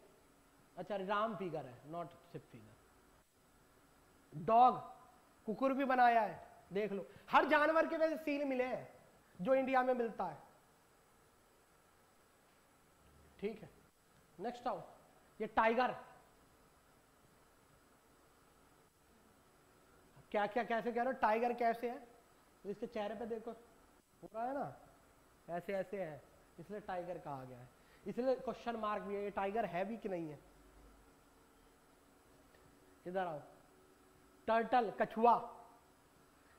अच्छा, राम फिगर है, नॉट शिप फिगर। डॉग, कुकुर भी बनाया है, देख लो। हर जानवर के वैसे सील मिले हैं जो इंडिया में मिलता है। ठीक है, नेक्स्ट आओ। ये टाइगर, क्या क्या कैसे कह रहे हो? टाइगर कैसे है? तो इसके चेहरे पे देखो, हो रहा है ना, ऐसे ऐसे है, इसलिए टाइगर कहा गया है। इसलिए क्वेश्चन मार्क भी है, ये टाइगर है भी कि नहीं है। इधर आओ। टर्टल, कछुआ,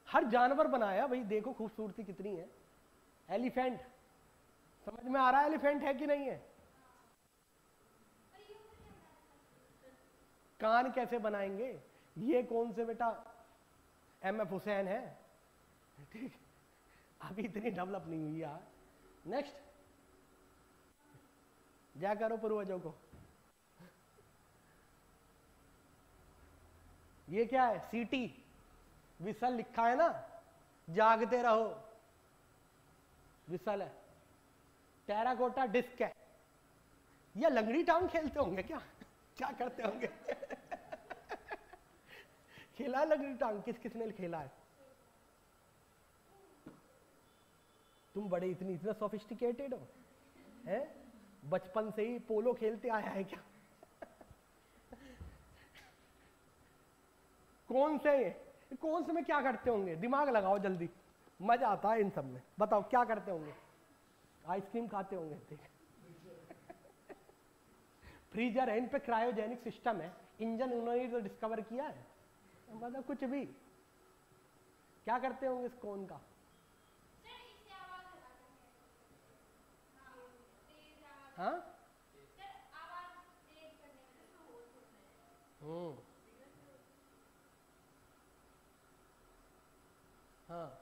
हर जानवर बनाया भाई, देखो खूबसूरती कितनी है। एलिफेंट, समझ में आ रहा है एलिफेंट है कि नहीं है? कान कैसे बनाएंगे? ये कौन से बेटा एम.एफ. हुसैन है, ठीक, अभी इतनी डेवलप नहीं हुई यार। नेक्स्ट, जय करो पूर्वजों को। ये क्या है? सीटी, विसल लिखा है ना, जागते रहो, विसल है। टेराकोटा डिस्क है। ये लंगड़ी टांग खेलते होंगे क्या? क्या करते होंगे? खेला है लंगड़ी टांग? किस किसने खेला है? तुम बड़े इतना सोफिस्टिकेटेड हो, हैं? बचपन से ही पोलो खेलते आया है क्या? कौन से में क्या करते होंगे? दिमाग लगाओ जल्दी, मजा आता है इन सब में। बताओ क्या करते होंगे? आइसक्रीम खाते होंगे, ठीक। फ्रीजर है, इन पे क्रायोजेनिक सिस्टम है। इंजन उन्होंने तो डिस्कवर किया है, मतलब कुछ भी। क्या करते होंगे इस कौन का? हाँ, हाँ,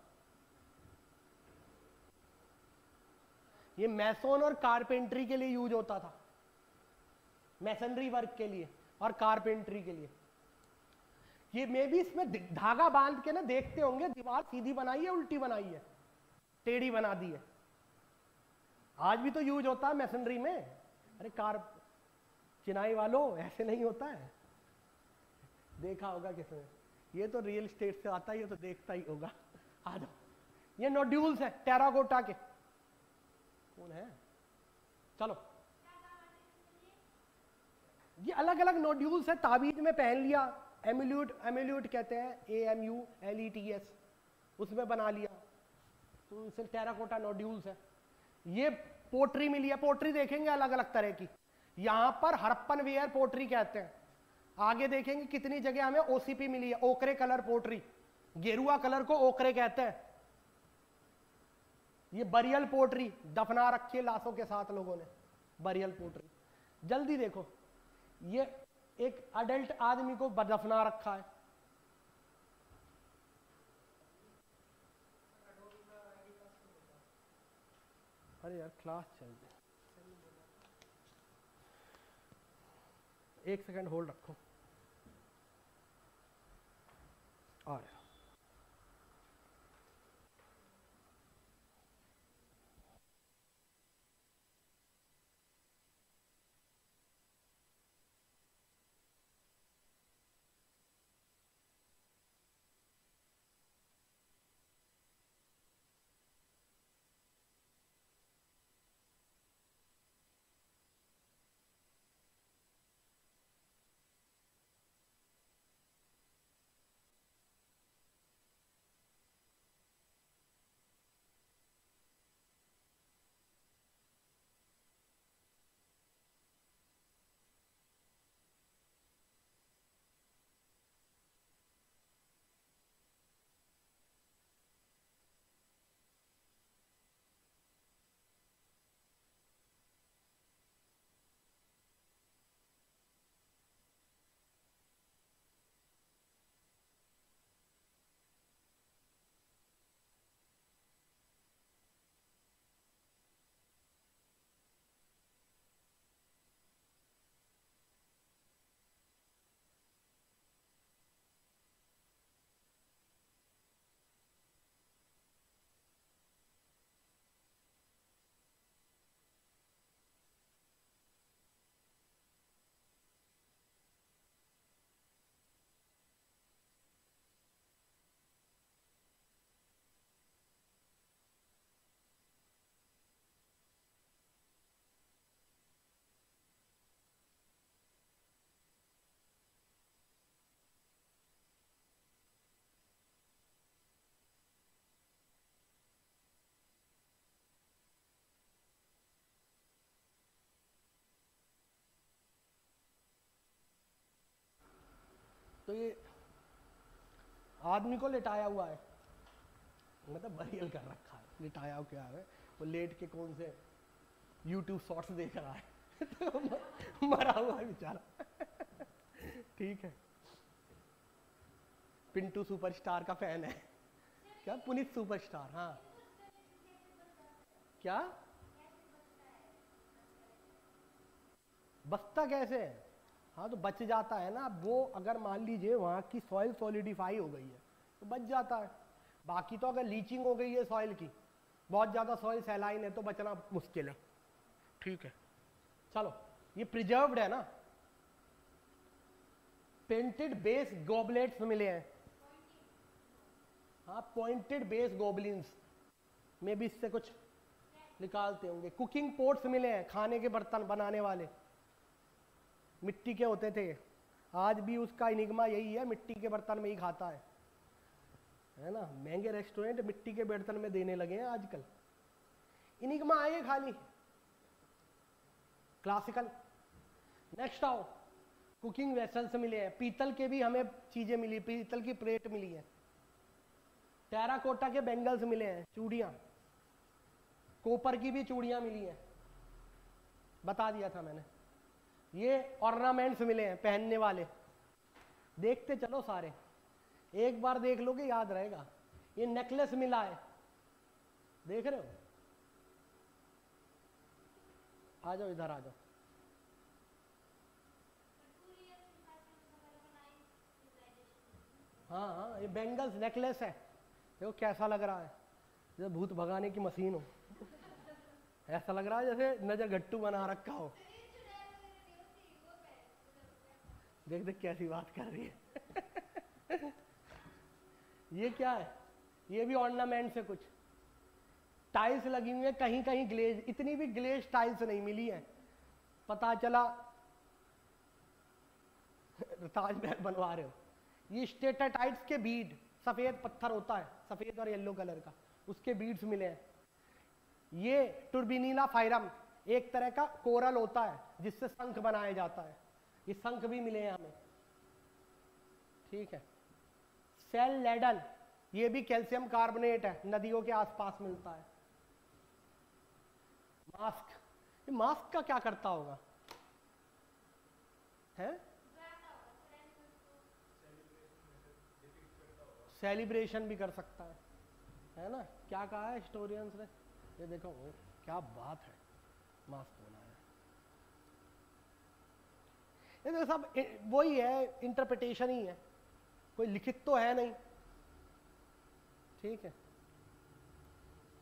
ये मैसोन और कारपेंट्री के लिए यूज होता था, मैसनरी वर्क के लिए और कारपेंट्री के लिए। ये मे भी इसमें धागा बांध के ना देखते होंगे, दीवार सीधी बनाई है, उल्टी बनाई है, टेढ़ी बना दी है। आज भी तो यूज होता है मैसनरी में। अरे कार चिनाई वालों, ऐसे नहीं होता है, देखा होगा किसने। ये तो रियल एस्टेट से आता है, ये तो देखता ही होगा। आ जाओ, ये नोड्यूल्स है टेराकोटा के। कौन है? चलो, ये अलग अलग नोड्यूल्स है, ताबीज में पहन लिया। एम्यूलेट कहते हैं, AMULETS, उसमें बना लिया, तो इसे टेराकोटा नोड्यूल्स है। ये पोट्री मिली है, पोट्री देखेंगे अलग अलग तरह की। यहां पर हड़प्पन वेयर पोट्री कहते हैं। आगे देखेंगे कितनी जगह हमें OCP मिली है, ओकरे कलर पोट्री। गेरुआ कलर को ओकरे कहते हैं। ये बरियल पोट्री, दफना रखी है लाशों के साथ लोगों ने, बरियल पोट्री। जल्दी देखो, ये एक अडल्ट आदमी को दफना रखा है। अरे यार क्लास चल रही, एक सेकंड होल्ड रखो। आ रहा। तो ये आदमी को लिटाया हुआ है, मतलब बरियल कर रखा है, लिटाया क्या है, वो लेट के कौन से YouTube शॉर्ट्स देख रहा है तो मरा हुआ है बेचारा ठीक है। पिंटू सुपरस्टार का फैन है क्या? पुनीत सुपरस्टार, हाँ क्या बचता कैसे है? हाँ तो बच जाता है ना वो, अगर मान लीजिए वहाँ की सॉइल सॉलिडिफाई हो गई है तो बच जाता है। बाकी तो अगर लीचिंग हो गई है सॉइल की, बहुत ज़्यादा सॉइल सैलाइन है तो बचना मुश्किल है। ठीक है चलो, ये प्रिजर्व्ड है ना। पेंटेड बेस गॉबलेट्स मिले हैं, हाँ पॉइंटेड बेस गॉबलिन्स में भी इससे कुछ निकालते होंगे। कुकिंग पोट्स मिले हैं, खाने के बर्तन बनाने वाले, मिट्टी के होते थे। आज भी उसका इनिग्मा यही है, मिट्टी के बर्तन में ही खाता है ना। महंगे रेस्टोरेंट मिट्टी के बर्तन में देने लगे हैं आजकल। इनिग्मा आए खाली क्लासिकल। नेक्स्ट आओ, कुकिंग वेसल्स मिले हैं, पीतल के भी हमें चीजें मिली, पीतल की प्लेट मिली है। टेराकोटा के बैंगल्स मिले हैं, चूड़ियां, कॉपर की भी चूड़ियां मिली हैं, बता दिया था मैंने। ये ऑर्नामेंट्स मिले हैं पहनने वाले, देखते चलो सारे, एक बार देख लोगे याद रहेगा। ये नेकलेस मिला है, देख रहे हो? आ जाओ इधर आ जाओ। हाँ हाँ ये बैंगल्स नेकलेस है, देखो कैसा लग रहा है, जैसे भूत भगाने की मशीन हो ऐसा लग रहा है जैसे नजर गट्टू बना रखा हो। देख देख कैसी बात कर रही है ये क्या है? ये भी ऑर्नामेंट से कुछ टाइल्स लगी हुई है, कहीं कहीं ग्लेज, इतनी भी ग्लेज टाइल्स नहीं मिली है। पता चला ताजमहल बनवा रहे हो। ये स्टेटाटाइट्स के बीड, सफेद पत्थर होता है सफेद और येलो कलर का, उसके बीड्स मिले हैं। ये टुर्बिनीला फाइरम एक तरह का कोरल होता है जिससे शंख बनाया जाता है, ये शंख भी मिले हैं हमें। ठीक है। सेल लेडल, ये भी कैल्शियम कार्बोनेट है, नदियों के आसपास मिलता है। मास्क, ये मास्क का क्या करता होगा? है सेलिब्रेशन भी कर सकता है ना। क्या कहा है हिस्टोरियंस ने, ये देखो क्या बात है, मास्क होना है। ये तो सब वही है, इंटरप्रिटेशन ही है, कोई लिखित तो है नहीं। ठीक है,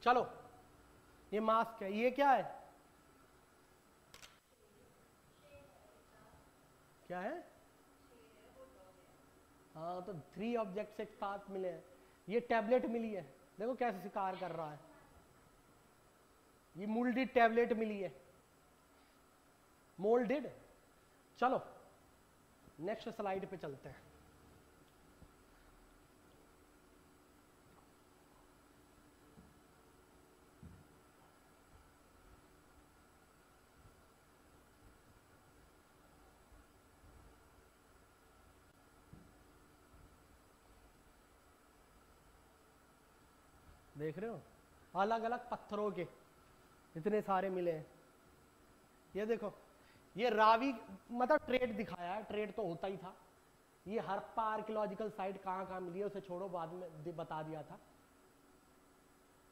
चलो ये मास्क है, ये क्या है, क्या है? हाँ, तो 3 ऑब्जेक्ट्स एक साथ मिले हैं। ये टैबलेट मिली है, देखो कैसे शिकार कर रहा है, ये मोल्डेड टैबलेट मिली है, मोल्डेड। चलो नेक्स्ट स्लाइड पे चलते हैं। देख रहे हो, अलग अलग पत्थरों के इतने सारे मिले हैं। ये देखो, ये रावी मतलब ट्रेड दिखाया है, ट्रेड तो होता ही था। ये हड़प्पा आर्कियोलॉजिकल साइट कहाँ कहाँ मिली है उसे छोड़ो, बाद में बता दिया था।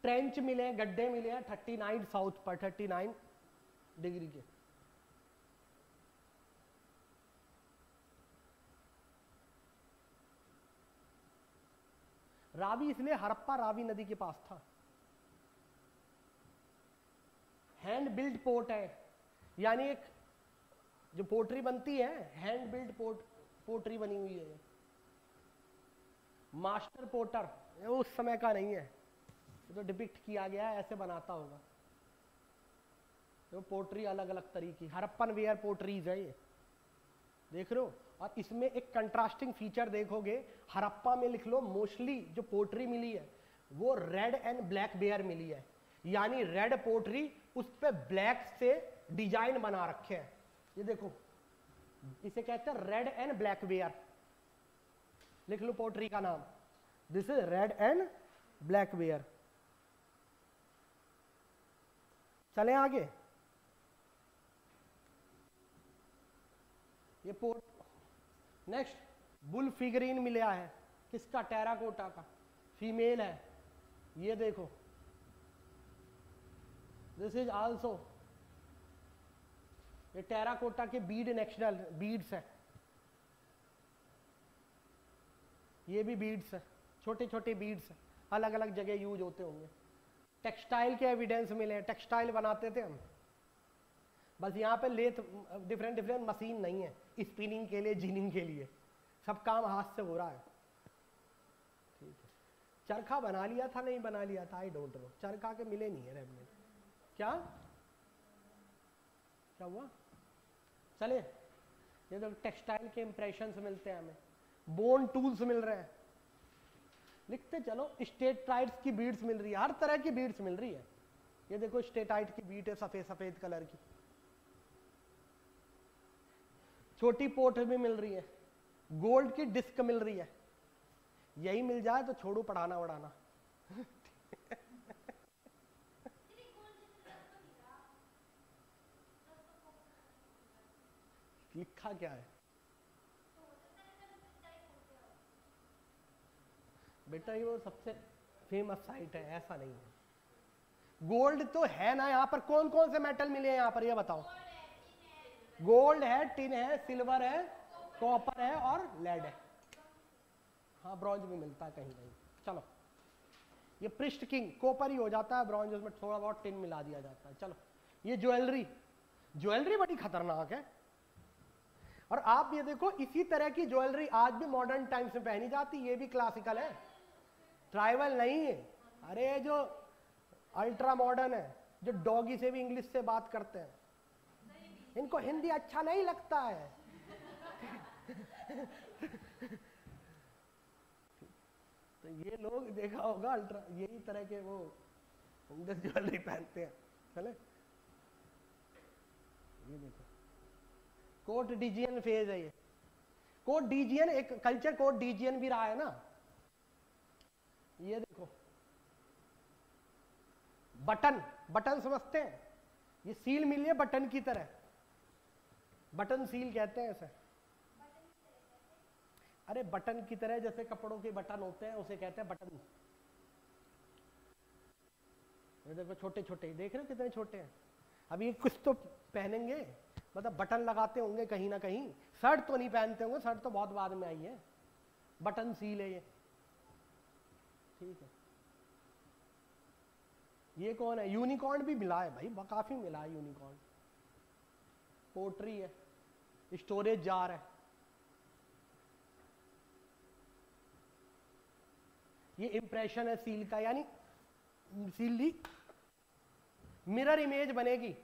ट्रेंच मिले हैं, गड्ढे मिले हैं 39 साउथ पर, 39 डिग्री के। रावी इसलिए हड़प्पा रावी नदी के पास था। हैंड बिल्ड पोर्ट है, यानी एक जो पोट्री बनती है, हैंड बिल्ड पोट्री बनी हुई है। मास्टर पोटर उस समय का नहीं है, ये तो डिपिक्ट किया गया है, ऐसे बनाता होगा। तो पोट्री अलग अलग तरीके, हड़प्पन वेयर पोट्रीज है ये, देख रहे हो। और इसमें एक कंट्रास्टिंग फीचर देखोगे, हड़प्पा में लिख लो, मोस्टली जो पोट्री मिली है वो रेड एंड ब्लैक वेयर मिली है, यानी रेड पोट्री उस पे ब्लैक से डिजाइन बना रखे हैं। ये देखो, इसे कहते हैं रेड एंड ब्लैक वेयर, लिख लो पोट्री का नाम, this is red and black ware. चले आगे, ये पोर्ट नेक्स्ट बुल फिगरीन मिला है, किसका? टेराकोटा का, फीमेल है। ये देखो, दिस इज आल्सो, ये टेराकोटा के बीड नेशनल बीड्स है, ये भी बीड्स है, छोटे छोटे बीड्स है, अलग अलग जगह यूज होते होंगे। टेक्सटाइल के एविडेंस मिले हैं, टेक्सटाइल बनाते थे हम, बस यहाँ पे लेथ डिफरेंट डिफरेंट मशीन नहीं है, स्पिनिंग के लिए, जिनिंग के लिए, सब काम हाथ से हो रहा है। ठीक है, चरखा बना लिया था, नहीं बना लिया था, आई डोंट नो, चरखा के मिले नहीं है रेमनेंट। क्या क्या हुआ? चले, ये तो टेक्सटाइल के इंप्रेशंस मिलते हैं हमें, बोन टूल्स मिल रहे हैं, लिखते चलो। स्टेटाइट्स की बीड्स मिल रही है, हर तरह की बीड्स मिल रही है। ये देखो स्टेटाइट की बीड है, सफेद सफेद कलर की, छोटी पोर्ट भी मिल रही है, गोल्ड की डिस्क मिल रही है। यही मिल जाए तो छोड़ो पढ़ाना वढ़ाना। लिखा क्या है बेटा? ये वो सबसे फेमस साइट है, ऐसा नहीं है। गोल्ड तो है ना यहाँ पर, कौन कौन से मेटल मिले हैं यहाँ पर, ये बताओ। गोल्ड है, टिन है, सिल्वर है, कॉपर है और लेड है। हाँ, ब्रॉन्ज भी मिलता है कहीं कहीं। चलो, ये पृष्ठ किंग कॉपर ही हो जाता है, ब्रॉन्ज उसमें थोड़ा बहुत टिन मिला दिया जाता है। चलो, ये ज्वेलरी, ज्वेलरी बड़ी खतरनाक है। और आप ये देखो, इसी तरह की ज्वेलरी आज भी मॉडर्न टाइम्स में पहनी जाती, ये भी क्लासिकल है, ट्राइबल नहीं है। अरे जो अल्ट्रा मॉडर्न है, जो डॉगी से भी इंग्लिश से बात करते हैं, इनको हिंदी अच्छा नहीं लगता है। तो ये लोग देखा होगा अल्ट्रा, यही तरह के वो ज्वेलरी पहनते हैं। चले, ये देखो, कोट डीजियन फेज है ये। कोट डीजियन एक कल्चर, कोट डीजियन भी रहा है ना। ये देखो, बटन, बटन समझते हैं, ये सील मिली है बटन की तरह, बटन सील कहते हैं इसे। अरे बटन की तरह, जैसे कपड़ों के बटन होते हैं उसे कहते हैं बटन। ये देखो छोटे छोटे, देख रहे हो कितने छोटे हैं। अब ये कुछ तो पहनेंगे, मतलब बटन लगाते होंगे कहीं ना कहीं। शर्ट तो नहीं पहनते होंगे, शर्ट तो बहुत बाद में आई है, बटन सील है ये, ठीक है। ये कौन है? यूनिकॉर्न भी मिला है भाई, काफी मिला है यूनिकॉर्न। पोट्री है, स्टोरेज जार है। ये इंप्रेशन है सील का, यानी सील ली, मिरर इमेज बनेगी,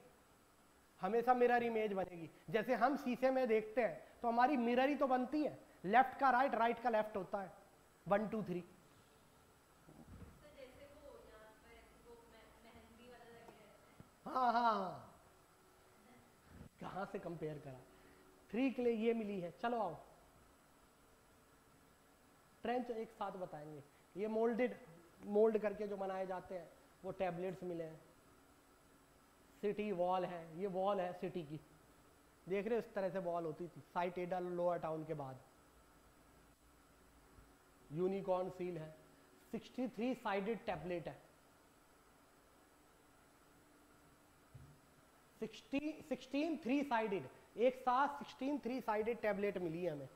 हमेशा मिरर इमेज बनेगी। जैसे हम शीशे में देखते हैं तो हमारी मिरर ही तो बनती है, लेफ्ट का राइट, राइट का लेफ्ट होता है, 1 2 3। हाँ हाँ हाँ, कहाँ से कंपेयर करा। 3 के लिए ये मिली है। चलो आओ, ट्रेंच एक साथ बताएंगे। ये मोल्ड करके जो बनाए जाते हैं वो टैबलेट्स मिले हैं। सिटी वॉल है, ये वॉल है सिटी की, देख रहे हो इस तरह से वॉल होती थी साइट एडा लोअर टाउन के बाद। यूनिकॉर्न सील है, 63 साइडेड टैबलेट है, 16 3 साइडेड, एक साथ 16 3 साइडेड टैबलेट मिली है हमें,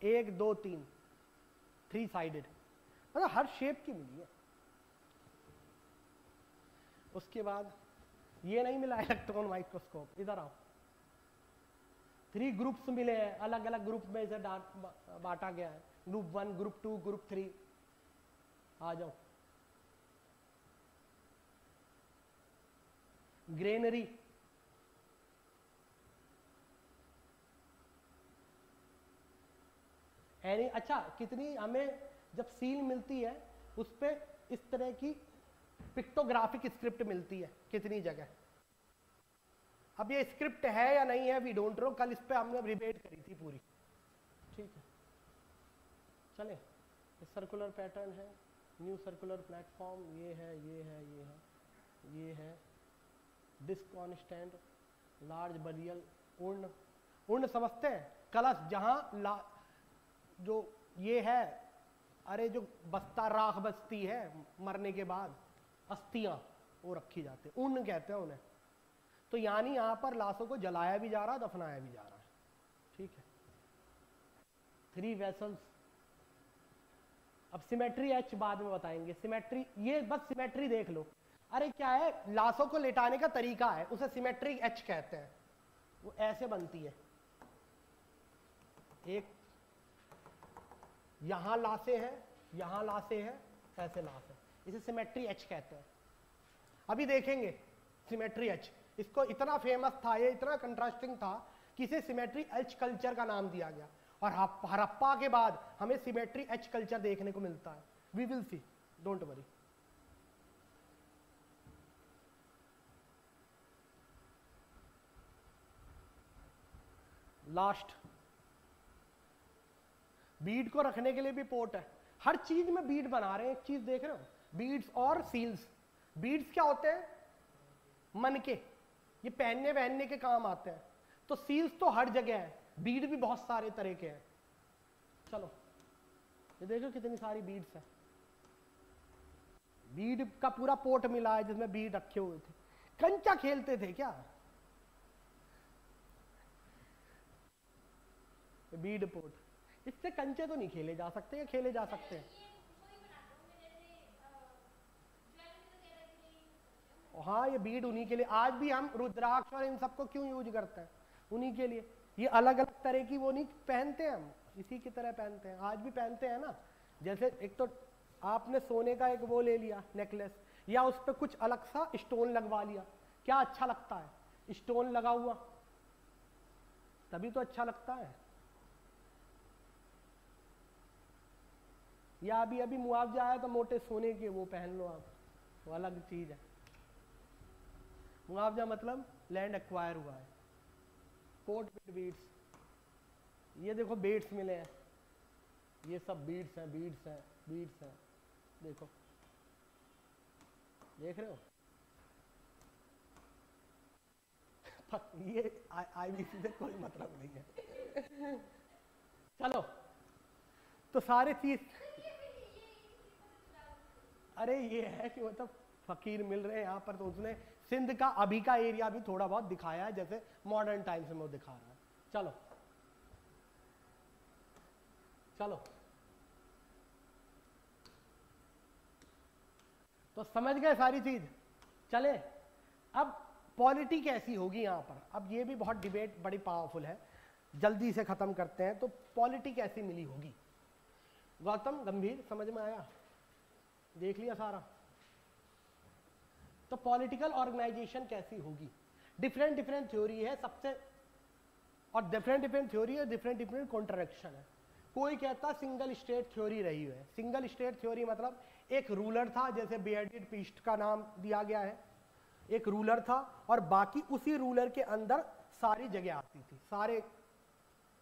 1 2 3 3 साइडेड, मतलब हर शेप की मिली है। उसके बाद ये नहीं मिला इलेक्ट्रॉन माइक्रोस्कोप, इधर आओ। 3 ग्रुप्स मिले हैं, अलग अलग ग्रुप में इसे बांटा गया है, ग्रुप 1 ग्रुप 2 ग्रुप 3। आ जाओ। ग्रेनरी, अच्छा कितनी हमें जब सील मिलती है उस पे इस तरह की पिक्टोग्राफिक स्क्रिप्ट मिलती है कितनी जगह। अब ये स्क्रिप्ट है या नहीं है वी डोंट नो, कल इस पे हमने डिबेट करी थी पूरी, ठीक है। चले, सर्कुलर पैटर्न है, न्यू सर्कुलर प्लेटफॉर्म, ये है ये है ये है ये है, disc on stand, large burial urn. Urn समझते हैं, कलश जहां जो ये है, अरे जो बस्ता राख बचती है मरने के बाद, अस्थियां वो रखी जाती है, उर्न कहते हैं उन्हें। तो यानी यहां पर लाशों को जलाया भी जा रहा है, दफनाया भी जा रहा है, ठीक है। 3 वेसल्स। अब सिमेट्री एच बाद में बताएंगे। सिमेट्री, ये बस सिमेट्री देख लो। अरे क्या है, लाशों को लेटाने का तरीका है, उसे सिमेट्रिक एच कहते हैं। वो ऐसे बनती है, एक यहां लाशें हैं, यहां लाशें हैं, ऐसे लाश है, इसे सिमेट्री एच कहते हैं। अभी देखेंगे सिमेट्री एच, इसको इतना फेमस था, ये इतना कंट्रास्टिंग था कि इसे सिमेट्री एच कल्चर का नाम दिया गया। और हड़प्पा के बाद हमें सिमेट्री एच कल्चर देखने को मिलता है। We will see, don't worry. Last, bead को रखने के लिए भी पोर्ट है। हर चीज में बीड बना रहे हैं। एक चीज देख रहे हो, बीड्स और सील्स। बीड्स क्या होते हैं? मन के, ये पहनने वहनने के काम आते हैं। तो सील्स तो हर जगह है, बीड भी बहुत सारे तरह के हैं। चलो ये देखो कितनी सारी बीड्स है। बीड का पूरा पोर्ट मिला है जिसमें बीड रखे हुए थे। कंचा खेलते थे क्या? बीड पोर्ट, इससे कंचे तो नहीं खेले जा सकते या खेले जा सकते हैं? हाँ, ये बीड उन्हीं के लिए। आज भी हम रुद्राक्ष और इन सबको क्यों यूज करते हैं? उन्हीं के लिए। ये अलग अलग तरह की वो नहीं पहनते हैं, हम इसी की तरह पहनते हैं, आज भी पहनते हैं ना। जैसे एक तो आपने सोने का एक वो ले लिया नेकलेस, या उस पर कुछ अलग सा स्टोन लगवा लिया, क्या अच्छा लगता है? स्टोन लगा हुआ तभी तो अच्छा लगता है। या अभी अभी मुआवजा आया तो मोटे सोने के वो पहन लो आप, वो अलग चीज है। मुआवजा मतलब लैंड एक्वायर हुआ है। कोट विद बीड्स, ये देखो बीड्स मिले हैं, ये सब बीड्स हैं, बीड्स हैं, बीड्स हैं। देखो, देख रहे हो? ये आईबीसी से कोई मतलब नहीं है। चलो तो सारे चीज, अरे ये है कि मतलब फकीर मिल रहे हैं यहाँ पर, तो उसने सिंध का अभी का एरिया भी थोड़ा बहुत दिखाया है, जैसे मॉडर्न टाइम्स में वो दिखा रहा है। चलो चलो, तो समझ गए सारी चीज। चले अब पॉलिटी कैसी होगी यहाँ पर, अब ये भी बहुत डिबेट बड़ी पावरफुल है, जल्दी से खत्म करते हैं। तो पॉलिटी कैसी मिली होगी? गौतम गंभीर, समझ में आया? देख लिया सारा? तो पॉलिटिकल ऑर्गेनाइजेशन कैसी होगी? डिफरेंट डिफरेंट थ्योरी है सबसे, और डिफरेंट डिफरेंट थ्योरी है, डिफरेंट डिफरेंट कॉन्ट्रडिक्शन है। कोई कहता सिंगल स्टेट थ्योरी रही है। सिंगल स्टेट थ्योरी मतलब एक रूलर था, जैसे बेयरडेड पीस्ट का नाम दिया गया है, एक रूलर था और बाकी उसी रूलर के अंदर सारी जगह आती थी, सारे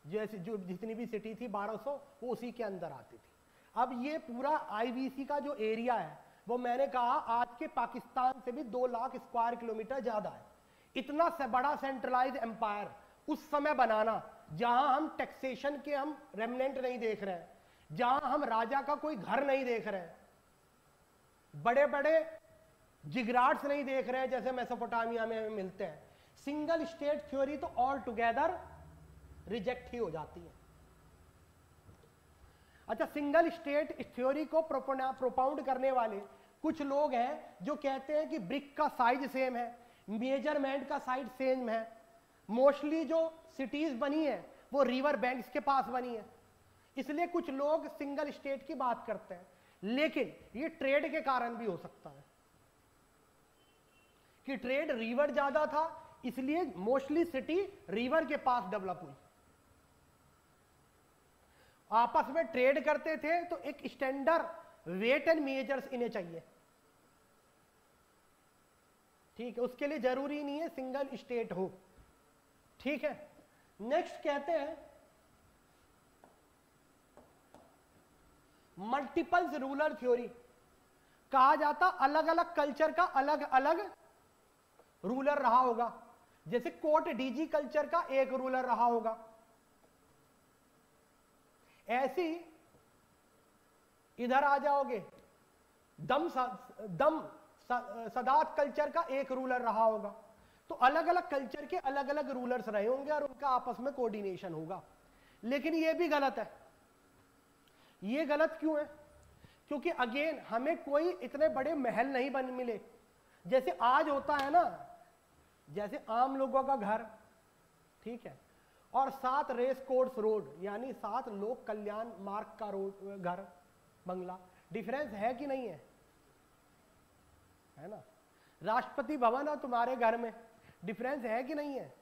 जैसे जो जितनी भी सिटी थी 1200 वो उसी के अंदर आती थी। अब ये पूरा आईवीसी का जो एरिया है वो मैंने कहा आज के पाकिस्तान से भी 2 लाख स्क्वायर किलोमीटर ज्यादा है। इतना से बड़ा सेंट्रलाइज एम्पायर उस समय बनाना, जहां हम टैक्सेशन के हम रेमनेंट नहीं देख रहे हैं, जहां हम राजा का कोई घर नहीं देख रहे हैं, बड़े बड़े जिगराट्स नहीं देख रहे हैं जैसे मेसोपोटामिया में मिलते हैं। सिंगल स्टेट थ्योरी तो ऑल टुगेदर रिजेक्ट ही हो जाती है। अच्छा, सिंगल स्टेट थ्योरी को प्रोपाउंड करने वाले कुछ लोग हैं जो कहते हैं कि ब्रिक का साइज सेम है, मेजरमेंट का साइज सेम है, मोस्टली जो सिटीज बनी है वो रिवर बैंक्स के पास बनी है, इसलिए कुछ लोग सिंगल स्टेट की बात करते हैं। लेकिन ये ट्रेड के कारण भी हो सकता है कि ट्रेड रिवर ज्यादा था, इसलिए मोस्टली सिटी रिवर के पास डेवलप हुई, आपस में ट्रेड करते थे, तो एक स्टैंडर्ड वेट एंड मेजर्स इन्हें चाहिए। ठीक है, उसके लिए जरूरी नहीं है सिंगल स्टेट हो। ठीक है, नेक्स्ट कहते हैं मल्टीपल्स रूलर थ्योरी। कहा जाता अलग अलग कल्चर का अलग अलग रूलर रहा होगा, जैसे कोट डीजी कल्चर का एक रूलर रहा होगा, ऐसी इधर आ जाओगे दम सदात कल्चर का एक रूलर रहा होगा। तो अलग अलग कल्चर के अलग अलग रूलर्स रहे होंगे और उनका आपस में कोऑर्डिनेशन होगा। लेकिन यह भी गलत है। यह गलत क्यों है? क्योंकि अगेन हमें कोई इतने बड़े महल नहीं बन मिले जैसे आज होता है ना, जैसे आम लोगों का घर, ठीक है, और 7 रेस कोर्स रोड यानी 7 लोक कल्याण मार्ग का रोड घर बंगला, डिफरेंस है कि नहीं है? है ना? राष्ट्रपति भवन और तुम्हारे घर में डिफरेंस है कि नहीं है?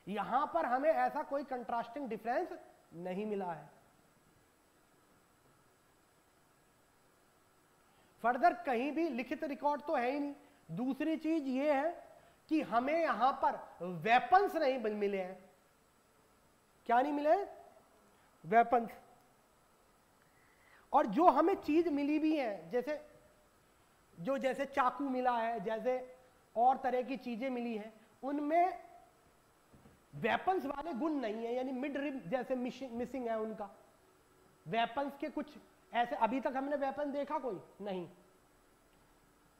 यहां पर हमें ऐसा कोई कंट्रास्टिंग डिफरेंस नहीं मिला है। फर्दर कहीं भी लिखित रिकॉर्ड तो है ही नहीं। दूसरी चीज ये है कि हमें यहां पर वेपन्स नहीं मिले हैं। क्या नहीं मिले? वेपन्स। और जो हमें चीज मिली भी है, जैसे चाकू मिला है, जैसे और तरह की चीजें मिली हैं, उनमें वेपन्स वाले गुण नहीं है, यानी मिड रिब जैसे मिसिंग है उनका। वेपन्स के कुछ ऐसे अभी तक हमने वेपन देखा कोई नहीं,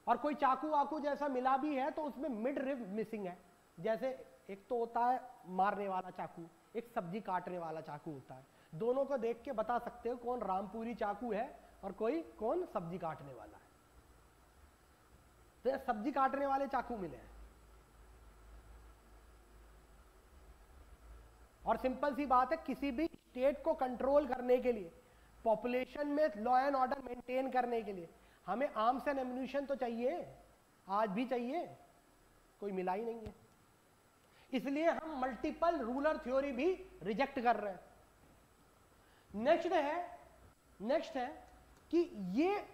और कोई चाकू वाकू जैसा मिला भी है तो उसमें मिड रिब मिसिंग है। जैसे एक तो होता है मारने वाला चाकू, एक सब्जी काटने वाला चाकू होता है। दोनों को देख के बता सकते हो कौन रामपुरी चाकू है और कौन सब्जी काटने वाला है। तो सब्जी काटने वाले चाकू मिले हैं। और सिंपल सी बात है, किसी भी स्टेट को कंट्रोल करने के लिए, पॉपुलेशन में लॉ एंड ऑर्डर मेंटेन करने के लिए हमें आर्म्स एंड एम्युनिशन तो चाहिए, आज भी चाहिए, कोई मिला ही नहीं है। इसलिए हम मल्टीपल रूलर थ्योरी भी रिजेक्ट कर रहे हैं। नेक्स्ट है कि ये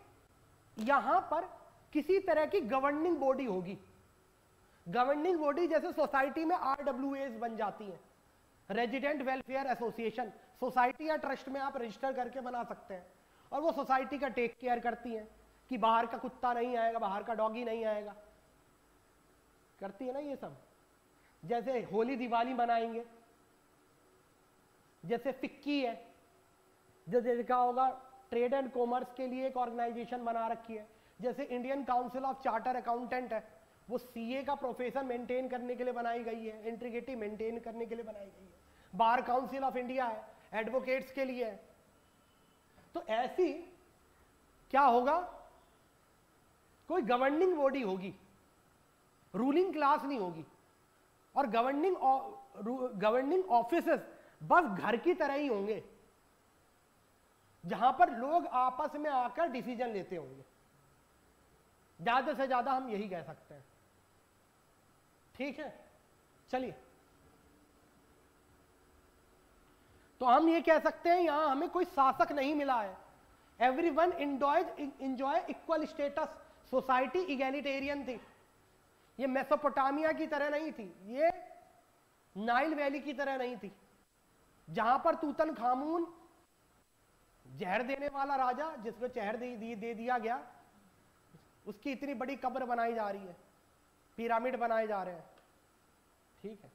यहां पर किसी तरह की गवर्निंग बॉडी होगी। गवर्निंग बॉडी जैसे सोसाइटी में RWAs बन जाती हैं, रेजिडेंट वेलफेयर एसोसिएशन। सोसाइटी या ट्रस्ट में आप रजिस्टर करके बना सकते हैं, और वो सोसाइटी का टेक केयर करती हैं कि बाहर का कुत्ता नहीं आएगा, बाहर का डॉगी नहीं आएगा, करती है ना ये सब। जैसे होली दिवाली मनाएंगे, जैसे फिक्की है, जो देखा होगा ट्रेड एंड कॉमर्स के लिए एक ऑर्गेनाइजेशन बना रखी है, जैसे Indian council of charter accountant है, वो सीए का प्रोफेशन मेंटेन करने के लिए बनाई गई है, इंटीग्रिटी मेंटेन करने के लिए बनाई गई है। बार काउंसिल ऑफ इंडिया है, एडवोकेट्स के लिए है। तो ऐसी क्या होगा, कोई गवर्निंग बॉडी होगी, रूलिंग क्लास नहीं होगी, और गवर्निंग ऑफिसेस बस घर की तरह ही होंगे, जहां पर लोग आपस में आकर डिसीजन लेते होंगे। ज्यादा से ज्यादा हम यही कह सकते हैं। ठीक है, चलिए, तो हम ये कह सकते हैं यहां हमें कोई शासक नहीं मिला है। Everyone enjoy equal status, society egalitarian थी। ये मेसोपोटामिया की तरह नहीं थी, ये नाइल वैली की तरह नहीं थी, जहां पर तूतनखामून जहर देने वाला राजा, जिसको जहर दे दिया गया, उसकी इतनी बड़ी कब्र बनाई जा रही है, पिरामिड बनाए जा रहे हैं। ठीक है,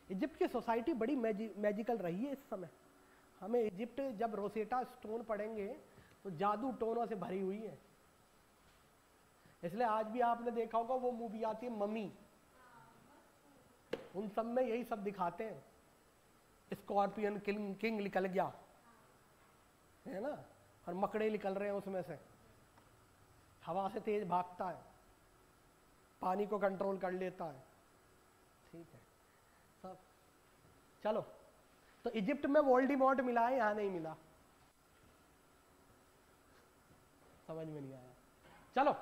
इजिप्ट की सोसाइटी बड़ी मैजिकल रही है इस समय। हमें इजिप्ट जब रोसेटा स्टोन पढ़ेंगे तो जादू टोनों से भरी हुई है। इसलिए आज भी आपने देखा होगा वो मूवी आती है मम्मी, उन सब में यही सब दिखाते हैं। स्कॉर्पियन किंग निकल गया है ना, और मकड़े निकल रहे हैं उसमें से, हवा से तेज भागता है, पानी को कंट्रोल कर लेता है। ठीक है सब, चलो, तो इजिप्ट में वोल्डेमॉर्ट मिला है, यहां नहीं मिला, समझ में नहीं आया। चलो,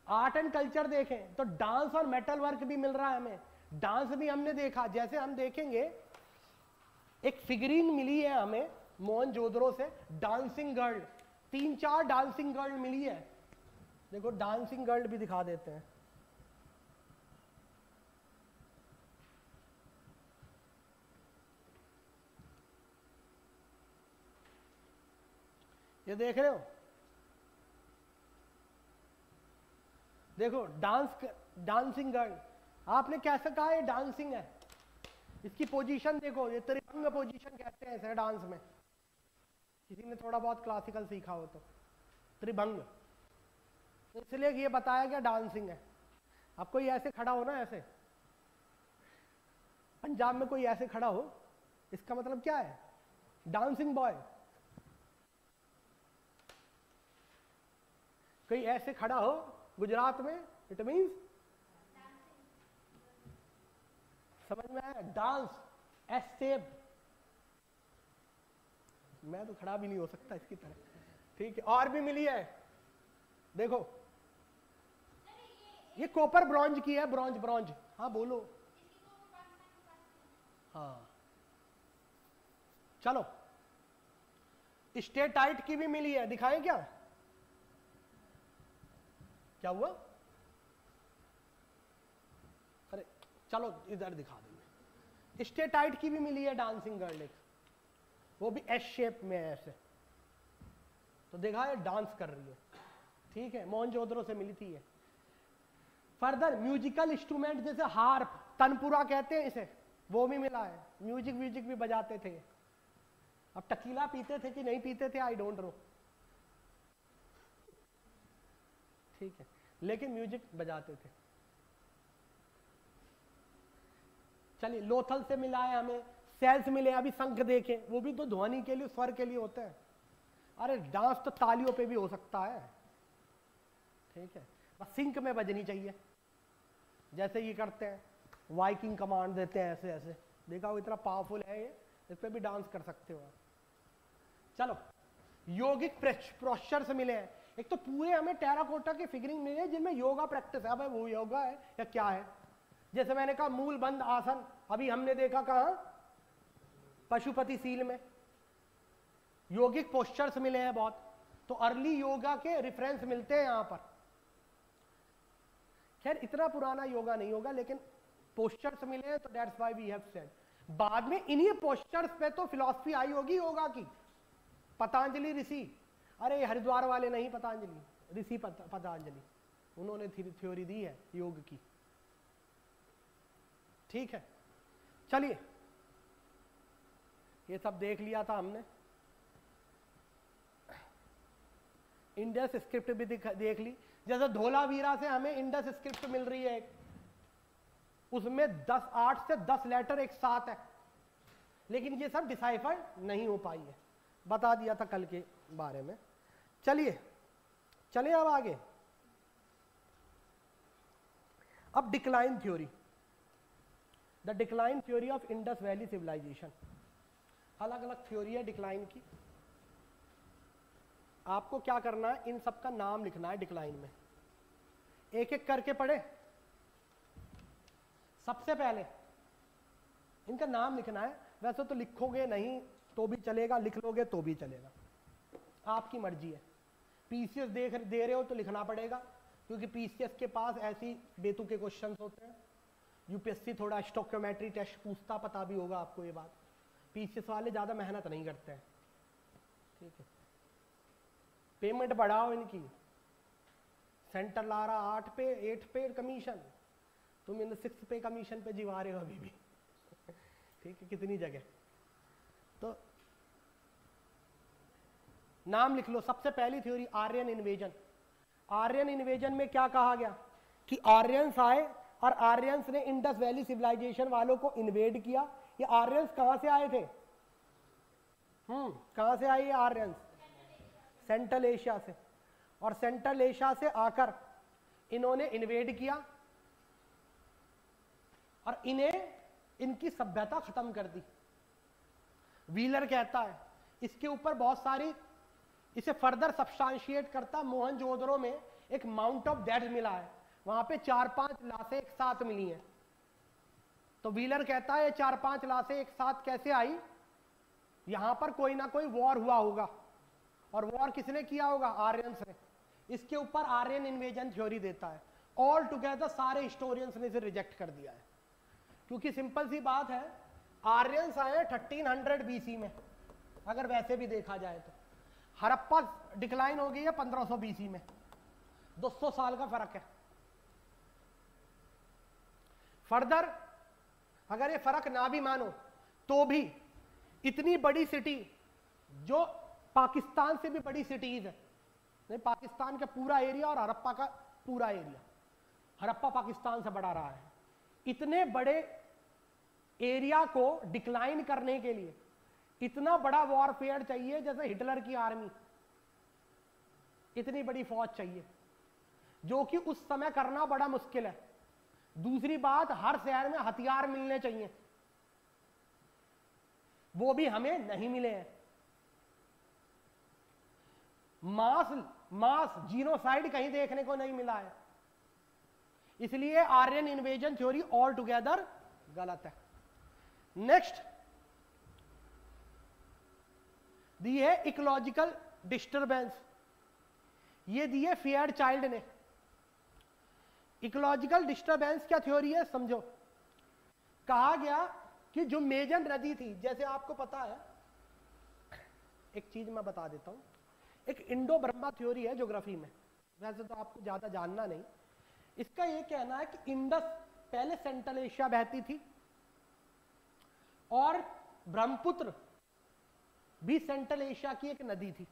आर्ट एंड कल्चर देखें तो डांस और मेटल वर्क भी मिल रहा है हमें। डांस भी हमने देखा, जैसे हम देखेंगे एक फिगरीन मिली है हमें मोहनजोदड़ो से, डांसिंग गर्ल, 3-4 डांसिंग गर्ल मिली है। देखो डांसिंग गर्ल भी दिखा देते हैं। ये देख रहे हो, देखो डांसिंग गर्ल, आपने कैसे कहा ये डांसिंग है, इसकी पोजीशन देखो, ये त्रिभंग पोजीशन कहते हैं इसे डांस में, किसी ने थोड़ा बहुत क्लासिकल सीखा हो तो, त्रिभंग, इसलिए ये बताया गया डांसिंग है। अब कोई ऐसे खड़ा हो ना, ऐसे पंजाब में कोई ऐसे खड़ा हो, इसका मतलब क्या है, डांसिंग बॉय। कोई ऐसे खड़ा हो गुजरात में, इट मीन्स, समझ में आया, डांस एस शेप। मैं तो खड़ा भी नहीं हो सकता इसकी तरह। ठीक है, और भी मिली है, देखो ये कॉपर ब्रॉन्ज की है, ब्रॉन्ज। हाँ बोलो, हाँ चलो, स्टेटाइट की भी मिली है, दिखाएं क्या हुआ, अरे चलो इधर दिखा देंगे। स्टेटाइट की भी मिली है डांसिंग गर्ल, एक वो भी एस शेप में है ऐसे, तो देखा है डांस कर रही है। ठीक है, मोहनजोदड़ो से मिली थी ये। फर्दर म्यूजिकल इंस्ट्रूमेंट जैसे हार्प, तनपुरा कहते हैं इसे, वो भी मिला है, म्यूजिक भी बजाते थे। अब टकीला पीते थे कि नहीं पीते थे, आई डोंट नो। ठीक है, लेकिन म्यूजिक बजाते थे। चलिए, लोथल से मिला है हमें, सेल्स मिले, अभी शंख देखें, वो भी तो ध्वनि के लिए, स्वर के लिए होते हैं। अरे डांस तो तालियों पे भी हो सकता है। ठीक है, बस सिंक में बजनी चाहिए, जैसे ये करते हैं, वाइकिंग कमांड देते हैं ऐसे ऐसे, देखा वो इतना पावरफुल है ये, इस पे भी डांस कर सकते हो आप। चलो, योगिक पोस्चर्स मिले हैं, एक तो पूरे हमें टेराकोटा की फिगरिंग मिली है जिनमें योगा प्रैक्टिस है। अब वो योगा है या क्या है, जैसे मैंने कहा मूल बंद आसन, अभी हमने देखा कहां, पशुपति सील में। योगिक पोस्चर्स मिले हैं बहुत, तो अर्ली योगा के रेफरेंस मिलते हैं यहां पर। खैर इतना पुराना योगा नहीं होगा, लेकिन पोस्चर्स मिले हैं, तो that's why we have said. बाद में इन्हीं पोस्चर्स पे तो फिलॉसफी आई होगी योगा की। पतंजलि ऋषि, अरे हरिद्वार वाले नहीं, पतंजलि ऋषि, पतंजलि, उन्होंने थ्योरी दी है योग की। ठीक है, चलिए ये सब देख लिया था हमने। इंडस स्क्रिप्ट भी देख ली। जैसे धोलावीरा से हमें इंडस स्क्रिप्ट मिल रही है, उसमें 8 से 10 लेटर एक साथ है, लेकिन ये सब डिसाइफर नहीं हो पाई है। बता दिया था कल के बारे में। चलिए चले अब आगे। अब decline theory, the decline theory of Indus valley civilization. अलग अलग थ्योरी है डिक्लाइन की। आपको क्या करना है, इन सब का नाम लिखना है डिक्लाइन में, एक एक करके पढ़े। सबसे पहले इनका नाम लिखना है। वैसे तो लिखोगे नहीं तो भी चलेगा, लिख लोगे तो भी चलेगा, आपकी मर्जी है। पीसीएस दे रहे हो तो लिखना पड़ेगा, क्योंकि पीसीएस के पास ऐसी बेतुके क्वेश्चंस होते हैं। यूपीएससी थोड़ा स्टोकियोमेट्री टेस्ट पूछता, पता भी होगा आपको ये बात। पीसीएस वाले ज़्यादा मेहनत नहीं करते हैं, ठीक है। पेमेंट बढ़ाओ इनकी, सेंटर ला रहा 8 पे कमीशन, तुम इन 6 पे कमीशन पे जीवा रहे हो अभी भी, ठीक है। कितनी जगह। तो नाम लिख लो। सबसे पहली theory Aryan invasion. Aryan invasion में क्या कहा गया कि आर्यंस आए और आर्यंस ने इंडस वैली सिविलाइजेशन वालों को इन्वेड किया। ये आर्यंस कहां से आए थे? कहां से आए ये आर्यंस? सेंट्रल एशिया से। और सेंट्रल एशिया से आकर इन्होंने इन्वेड किया और इनकी सभ्यता खत्म कर दी। व्हीलर कहता है, इसके ऊपर बहुत सारी, इसे फर्दर सब्सटेंशिएट करता। मोहनजोदड़ो में एक माउंट ऑफ डेड मिला है, वहां पे 4-5 लाशें एक साथ मिली हैं। तो व्हीलर कहता है 4-5 लाशें एक साथ कैसे आई? यहां पर कोई ना कोई वॉर हुआ होगा, और वॉर किसने किया होगा? आर्यंस ने। इसके ऊपर आर्यन इन्वेजन थ्योरी देता है। ऑल टुगेदर सारे हिस्टोरियंस ने इसे रिजेक्ट कर दिया है, क्योंकि सिंपल सी बात है, आर्यंस आए 1300 बीसी में, अगर वैसे भी देखा जाए तो। हड़प्पा डिक्लाइन हो गई है 1500 बीसी में, 200 साल का फर्क है। फर्दर अगर ये फर्क ना भी मानो तो भी इतनी बड़ी सिटी, जो पाकिस्तान से भी बड़ी सिटीज है, नहीं, पाकिस्तान का पूरा एरिया और हड़प्पा का पूरा एरिया, हड़प्पा पाकिस्तान से बड़ा रहा है। इतने बड़े एरिया को डिक्लाइन करने के लिए इतना बड़ा वॉरफेयर चाहिए, जैसे हिटलर की आर्मी। इतनी बड़ी फौज चाहिए, जो कि उस समय करना बड़ा मुश्किल है। दूसरी बात, हर शहर में हथियार मिलने चाहिए, वो भी हमें नहीं मिले हैं। मास जीनोसाइड कहीं देखने को नहीं मिला है। इसलिए Aryan invasion theory all together गलत है। नेक्स्ट दी है इकोलॉजिकल डिस्टरबेंस। ये दी है फेयरचाइल्ड ने। इकोलॉजिकल डिस्टरबेंस क्या थ्योरी है, समझो। कहा गया कि जो मेजर नदी थी, जैसे आपको पता है, एक चीज मैं बता देता हूं, एक इंडो ब्रह्मा थ्योरी है ज्योग्राफी में, वैसे तो आपको ज्यादा जानना नहीं। इसका ये कहना है कि इंडस पहले सेंट्रल एशिया बहती थी, और ब्रह्मपुत्र भी सेंट्रल एशिया की एक नदी थी,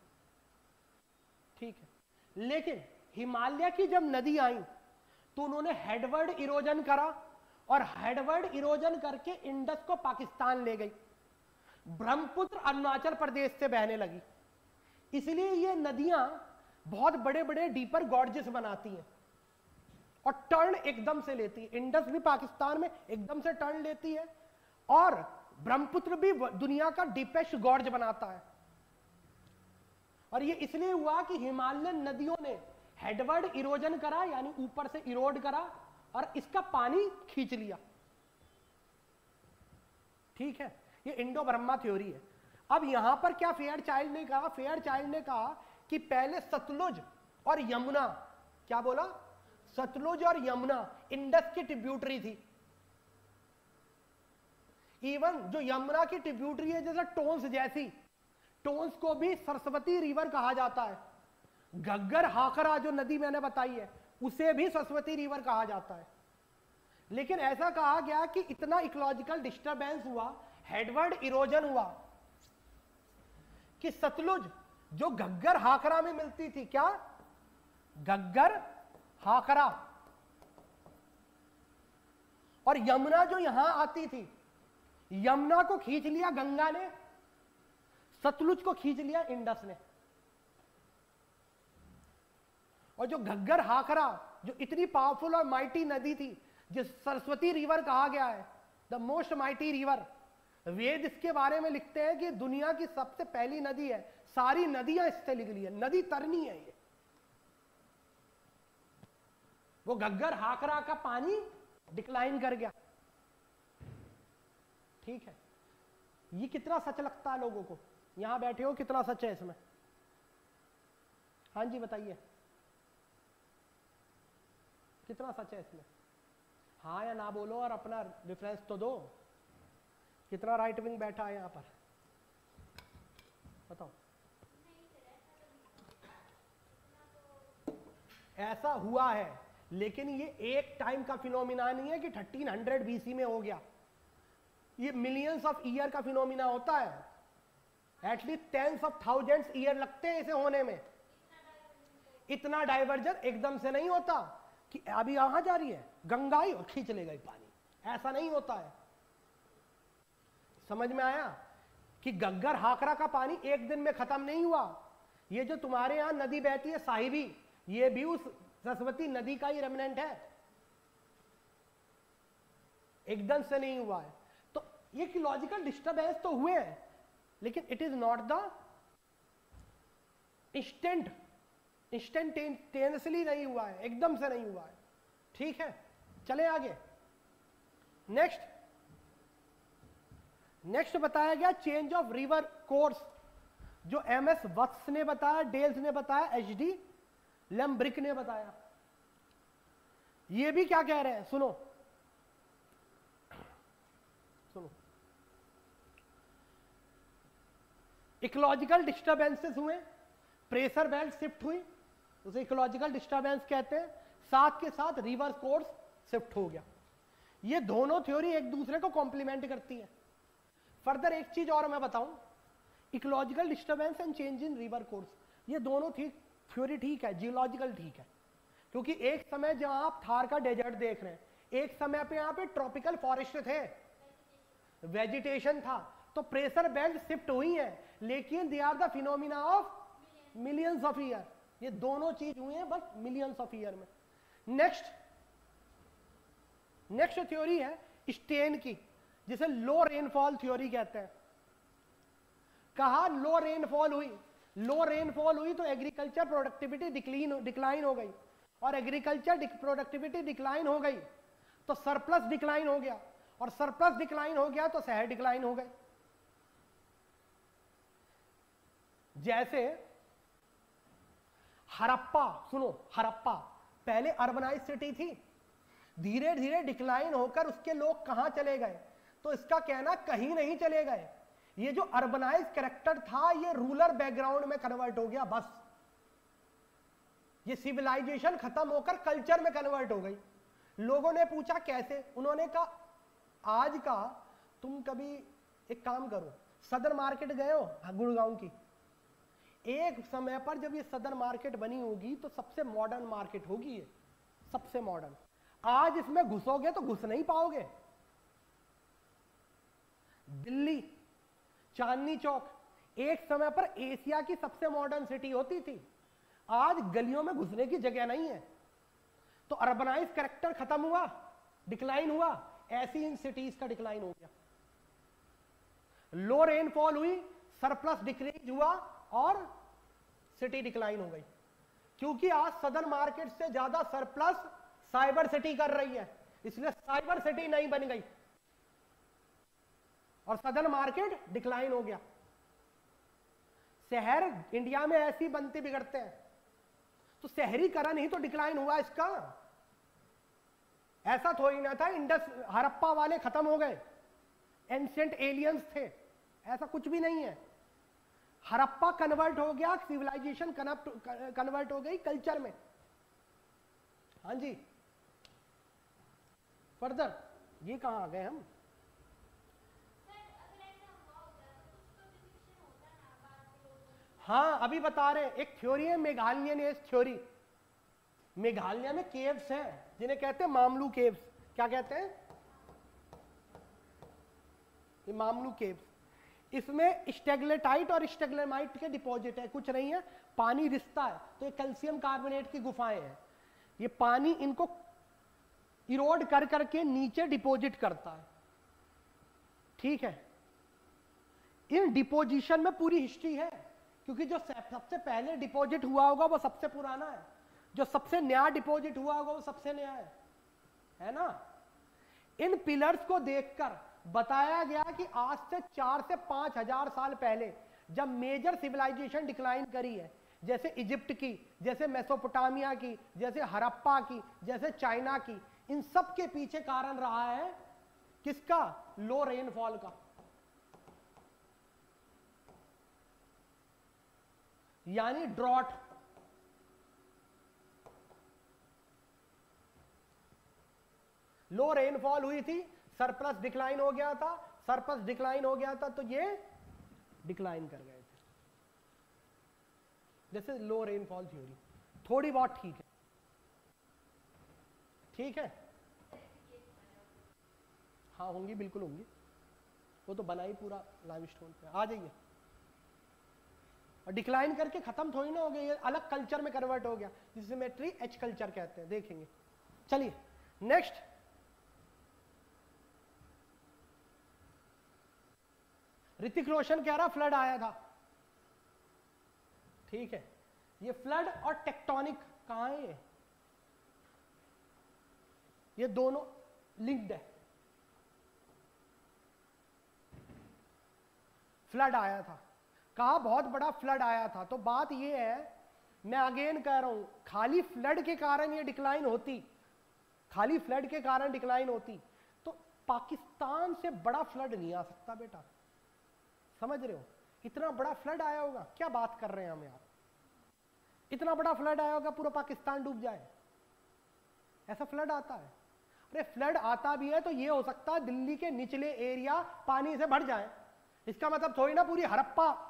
ठीक है। लेकिन हिमालय की जब नदी आई तो उन्होंने हेडवर्ड इरोजन करा, और हेडवर्ड इरोजन करके इंडस को पाकिस्तान ले गई। ब्रह्मपुत्र अरुणाचल प्रदेश से बहने लगी। इसलिए ये नदियां बहुत बड़े बड़े डीपर गॉर्जेस बनाती हैं और टर्न एकदम से लेती है। इंडस भी पाकिस्तान में एकदम से टर्न लेती है, और ब्रह्मपुत्र भी दुनिया का डीपेस्ट गॉर्ज बनाता है। और ये इसलिए हुआ कि हिमालयन नदियों ने हेडवर्ड इरोजन करा, यानी ऊपर से इरोड करा, और इसका पानी खींच लिया, ठीक है। ये इंडो ब्रह्मा थ्योरी है। अब यहां पर क्या फेयरचाइल्ड ने कहा? फेयरचाइल्ड ने कहा कि पहले सतलुज और यमुना, क्या बोला? सतलुज और यमुना इंडस की ट्रिब्यूटरी थी। इवन जो यमुना की ट्रिब्यूटरी है, जैसे टोन्स जैसी, टोन्स को भी सरस्वती रिवर कहा जाता है। घग्गर हाकरा जो नदी मैंने बताई है, उसे भी सरस्वती रिवर कहा जाता है। लेकिन ऐसा कहा गया कि इतना इकोलॉजिकल डिस्टरबेंस हुआ, हेडवर्ड इरोजन हुआ, कि सतलुज जो घग्गर हाकरा में मिलती थी, क्या घग्गर हाकरा, और यमुना जो यहां आती थी, यमुना को खींच लिया गंगा ने, सतलुज को खींच लिया इंडस ने। और जो घग्गर हाकरा जो इतनी पावरफुल और माइटी नदी थी, जिस सरस्वती रिवर कहा गया है द मोस्ट माइटी रिवर, वेद इसके बारे में लिखते हैं कि दुनिया की सबसे पहली नदी है, सारी नदियां इससे निकली है, नदी तरनी है ये। वो घग्गर हाकरा का पानी डिक्लाइन कर गया। ठीक है, ये कितना सच लगता है लोगों को? यहां बैठे हो, कितना सच है इसमें? हाँ जी बताइए, कितना सच है इसमें? हाँ या ना बोलो और अपना रेफरेंस तो दो। कितना राइट विंग बैठा है यहां पर, बताओ। ऐसा हुआ है, लेकिन ये एक टाइम का फिनोमिना नहीं है कि 1300 बीसी में हो गया। ये मिलियंस ऑफ ईयर का फिनोमिना होता है, at least tens of thousands year लगते हैं इसे होने में। इतना डाइवर्जन एकदम से नहीं होता कि अभी यहां जा रही है गंगा ही और खींच लेगा पानी, ऐसा नहीं होता है। समझ में आया कि घग्गर हाकरा का पानी एक दिन में खत्म नहीं हुआ। ये जो तुम्हारे यहां नदी बहती है साहिबी, ये भी उस सरस्वती नदी का ही रेमिनेंट है, एकदम से नहीं हुआ है। तो ये लॉजिकल डिस्टर्बेंस तो हुए हैं, लेकिन it is not the instantaneously नहीं हुआ है, एकदम से नहीं हुआ है। ठीक है, चले आगे। नेक्स्ट बताया गया चेंज ऑफ रिवर कोर्स, जो एमएस वत्स ने बताया, डेल्स ने बताया, एचडी लैम्ब्रिक ने बताया। ये भी क्या कह रहे हैं, सुनो सुनो। इकोलॉजिकल डिस्टर्बेंसेस हुए, प्रेशर बेल्ट शिफ्ट हुई, उसे इकोलॉजिकल डिस्टर्बेंस कहते हैं। साथ के साथ रिवर कोर्स शिफ्ट हो गया। ये दोनों थ्योरी एक दूसरे को कॉम्प्लीमेंट करती है। फर्दर एक चीज और मैं बताऊं, ecological disturbance and change in river course, ये दोनों थ्योरी ठीक है, जियोलॉजिकल ठीक है, क्योंकि एक समय जहां आप थार का डेजर्ट देख रहे हैं, एक समय पे यहां पे ट्रॉपिकल फॉरेस्ट थे, वेजिटेशन था, तो प्रेशर बेल्ट शिफ्ट हुई है, लेकिन they are the phenomena of millions of year. ये दोनों चीज हुए हैं बस मिलियंस ऑफ ईयर में। नेक्स्ट थ्योरी है स्टेन की, जिसे लो रेनफॉल थ्योरी कहते हैं। कहा लो रेनफॉल हुई तो एग्रीकल्चर प्रोडक्टिविटी डिक्लाइन हो गई, और एग्रीकल्चर प्रोडक्टिविटी डिक्लाइन हो गई तो सरप्लस डिक्लाइन हो गया, और सरप्लस डिक्लाइन हो गया तो शहर डिक्लाइन हो गए। जैसे हड़प्पा, सुनो, हड़प्पा पहले अर्बनाइज सिटी थी, धीरे धीरे डिक्लाइन होकर उसके लोग कहां चले गए? तो इसका कहना कहीं नहीं चले गए, ये जो अर्बनाइज कैरेक्टर था ये रूरल बैकग्राउंड में कन्वर्ट हो गया। बस ये सिविलाइजेशन खत्म होकर कल्चर में कन्वर्ट हो गई। लोगों ने पूछा कैसे? उन्होंने कहा आज का तुम कभी एक काम करो, सदर मार्केट गए हो गुड़गांव की, एक समय पर जब ये सदर मार्केट बनी होगी तो सबसे मॉडर्न मार्केट होगी ये, सबसे मॉडर्न। आज इसमें घुसोगे तो घुस नहीं पाओगे। दिल्ली चांदनी चौक एक समय पर एशिया की सबसे मॉडर्न सिटी होती थी, आज गलियों में घुसने की जगह नहीं है। तो अर्बनाइज कैरेक्टर खत्म हुआ, डिक्लाइन हुआ, ऐसी इन सिटीज का डिक्लाइन हो गया। लो रेनफॉल हुई, सरप्लस डिक्रीज हुआ और सिटी डिक्लाइन हो गई, क्योंकि आज सदर मार्केट से ज्यादा सरप्लस साइबर सिटी कर रही है, इसलिए साइबर सिटी नहीं बन गई और सदर मार्केट डिक्लाइन हो गया। शहर इंडिया में ऐसी बनते बिगड़ते हैं, तो शहरीकरण ही तो डिक्लाइन हुआ इसका। ऐसा थोड़ी ना था इंडस हड़प्पा वाले खत्म हो गए, एंशिएंट एलियंस थे, ऐसा कुछ भी नहीं है। हड़प्पा कन्वर्ट हो गया, सिविलाइजेशन कन्वर्ट हो गई कल्चर में। हाँ जी, फर्दर ये कहां आ गए हम? हाँ अभी बता रहे हैं, एक थ्योरी है मेघालयन एज थ्योरी। मेघालय में केव्स हैं जिन्हें कहते हैं मामलू केव्स। क्या कहते हैं? ये मामलू केव्स। इसमें स्टेगलेटाइट और स्टेगलेमाइट के डिपॉजिट है, कुछ नहीं है, पानी रिसता है। तो ये कैल्शियम कार्बोनेट की गुफाएं हैं। ये पानी इनको इरोड कर करके नीचे डिपॉजिट करता है, ठीक है। इन डिपोजिशन में पूरी हिस्ट्री है, क्योंकि जो सबसे पहले डिपॉजिट हुआ होगा वो सबसे पुराना है, जो सबसे नया डिपॉजिट हुआ होगा वो सबसे नया है ना। इन पिलर्स को देखकर बताया गया कि आज से 4 से 5 हजार साल पहले जब मेजर सिविलाइजेशन डिक्लाइन करी है, जैसे इजिप्ट की, जैसे मेसोपोटामिया की, जैसे हड़प्पा की, जैसे चाइना की, इन सब के पीछे कारण रहा है किसका? लो रेनफॉल का। यानी ड्रॉट। लो रेनफॉल हुई थी, सरप्लस डिक्लाइन हो गया था, सरप्लस डिक्लाइन हो गया था तो ये डिक्लाइन कर गए थे। जैसे लो रेनफॉल थ्योरी थोड़ी बहुत ठीक है, ठीक है। हाँ होंगी, बिल्कुल होंगी, वो तो बना ही पूरा लाइमस्टोन पे। आ जाइए। और डिक्लाइन करके खत्म थोड़ी ना हो गया, ये अलग कल्चर में कन्वर्ट हो गया, सिमेट्री एच कल्चर कहते हैं, देखेंगे। चलिए नेक्स्ट, ऋतिक रोशन कह रहा फ्लड आया था, ठीक है। ये फ्लड और टेक्टोनिक कहां है? ये दोनों लिंक्ड है। फ्लड आया था, कहा बहुत बड़ा फ्लड आया था। तो बात ये है, मैं अगेन कह रहा हूं, खाली फ्लड के कारण ये डिक्लाइन होती, खाली फ्लड के कारण डिक्लाइन होती तो पाकिस्तान से बड़ा फ्लड नहीं आ सकता बेटा, समझ रहे हो? इतना बड़ा फ्लड आया होगा, क्या बात कर रहे हैं हम यार, इतना बड़ा फ्लड आया होगा पूरा पाकिस्तान डूब जाए, ऐसा फ्लड आता है? अरे फ्लड आता भी है तो ये हो सकता है दिल्ली के निचले एरिया पानी से भर जाए, इसका मतलब थोड़ी ना पूरी हड़प्पा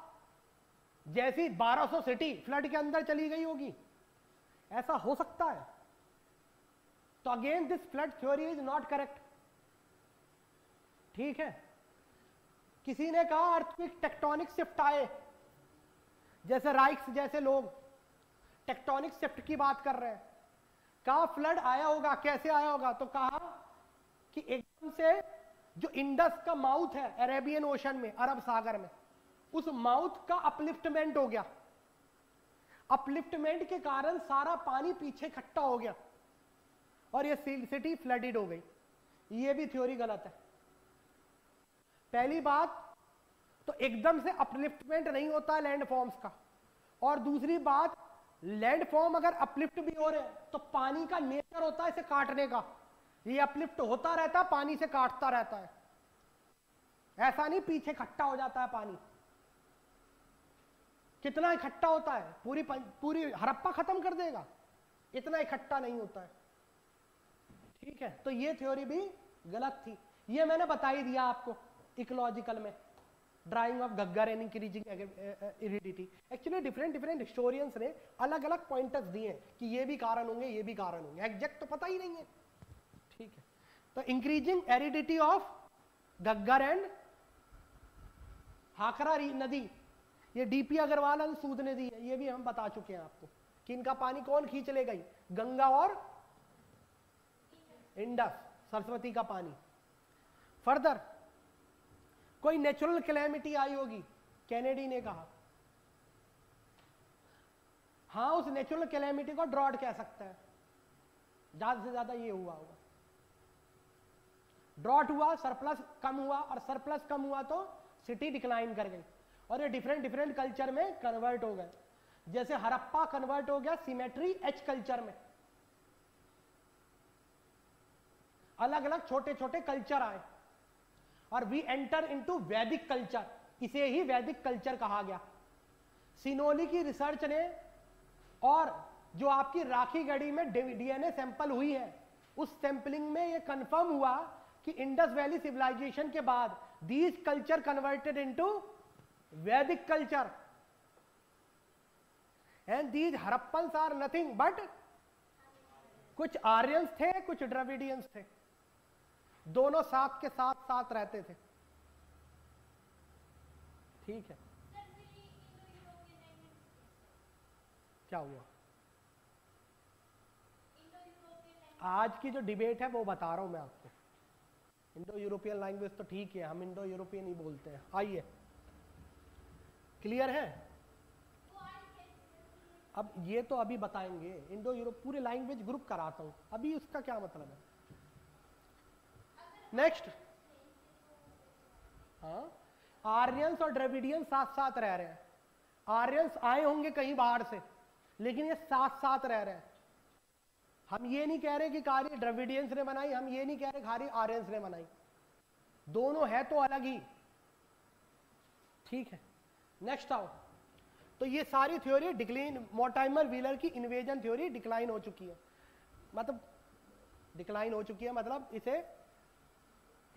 जैसी 1200 सिटी फ्लड के अंदर चली गई होगी, ऐसा हो सकता है? तो again this flood theory is not correct, ठीक है। किसी ने कहा अर्थक्वेक टेक्टोनिक शिफ्ट आए, जैसे राइक्स जैसे लोग टेक्टोनिक शिफ्ट की बात कर रहे हैं। कहा फ्लड आया होगा, कैसे आया होगा? तो कहा कि एकदम से जो इंडस का माउथ है अरेबियन ओशन में, अरब सागर में, उस माउथ का अपलिफ्टमेंट हो गया, अपलिफ्टमेंट के कारण सारा पानी पीछे इकट्ठा हो गया और ये सिटी फ्लडेड हो गई। ये भी थ्योरी गलत है। पहली बात तो एकदम से अपलिफ्टमेंट नहीं होता है लैंड फॉर्म्स का, और दूसरी बात लैंड फॉर्म अगर अपलिफ्ट भी हो रहे हैं तो पानी का नेचर होता है इसे काटने का, ये अपलिफ्ट होता रहता है, पानी से काटता रहता है, ऐसा नहीं पीछे इकट्ठा हो जाता है पानी। कितना इकट्ठा होता है, पूरी हड़प्पा खत्म कर देगा, इतना इकट्ठा नहीं होता है, ठीक है। तो ये थ्योरी भी गलत थी, ये मैंने बता ही दिया आपको इकोलॉजिकल में, drying of Ghaggar and increasing heredity. Actually different historians ने अलग अलग पॉइंटर्स दिए हैं कि ये भी कारण होंगे, ये भी कारण होंगे, एग्जैक्ट तो पता ही नहीं है, ठीक है। तो increasing aridity of Ghaggar and Hakra नदी, ये डीपी अग्रवाल एंड सूद ने दी है, ये भी हम बता चुके हैं आपको कि इनका पानी कौन खींच ले गई, गंगा और इंडस, सरस्वती का पानी। फर्दर कोई नेचुरल कैलेमिटी आई होगी, कैनेडी ने कहा। हाँ उस नेचुरल कैलेमिटी को ड्रॉट कह सकता है, ज्यादा से ज्यादा ये हुआ होगा, ड्रॉट हुआ, सरप्लस कम हुआ, और सरप्लस कम हुआ तो सिटी डिक्लाइन कर गई, और ये डिफरेंट कल्चर में कन्वर्ट हो गए। जैसे हड़प्पा कन्वर्ट हो गया सिमेट्री एच कल्चर में, अलग अलग छोटे छोटे कल्चर आए, और we enter into Vedic culture, इसे ही वैदिक कल्चर कहा गया। सिनोली की रिसर्च ने, और जो आपकी राखी गढ़ी में डीएनए सैंपल हुई है, उस सैंपलिंग में यह कंफर्म हुआ कि इंडस वैली सिविलाइजेशन के बाद these culture converted into Vedic culture. And these Harappans are nothing but, कुछ आर्यंस थे कुछ द्रविडियंस थे, दोनों साथ के साथ साथ रहते थे। ठीक है, क्या हुआ? आज की जो डिबेट है वो बता रहा हूं मैं आपको। इंडो यूरोपियन लैंग्वेज तो ठीक है, हम इंडो यूरोपियन ही बोलते हैं। आइए, क्लियर है? अब ये तो अभी बताएंगे, इंडो यूरोप पूरे लैंग्वेज ग्रुप कराता हूं, अभी उसका क्या मतलब है। नेक्स्ट, हाँ, आर्यंस और द्रविडियंस साथ साथ रह रहे हैं। आर्यंस आए होंगे कहीं बाहर से, लेकिन ये साथ साथ रह रहे हैं। हम ये नहीं कह रहे कि खाली द्रविडियंस ने बनाई, हम ये नहीं कह रहे खाली आर्यंस ने बनाई, दोनों है तो अलग ही। ठीक है, नेक्स्ट आओ। तो ये सारी थ्योरी डिक्लाइन, मोर्टाइमर व्हीलर की इन्वेजन थ्योरी डिक्लाइन हो चुकी है, मतलब डिक्लाइन हो चुकी है, मतलब इसे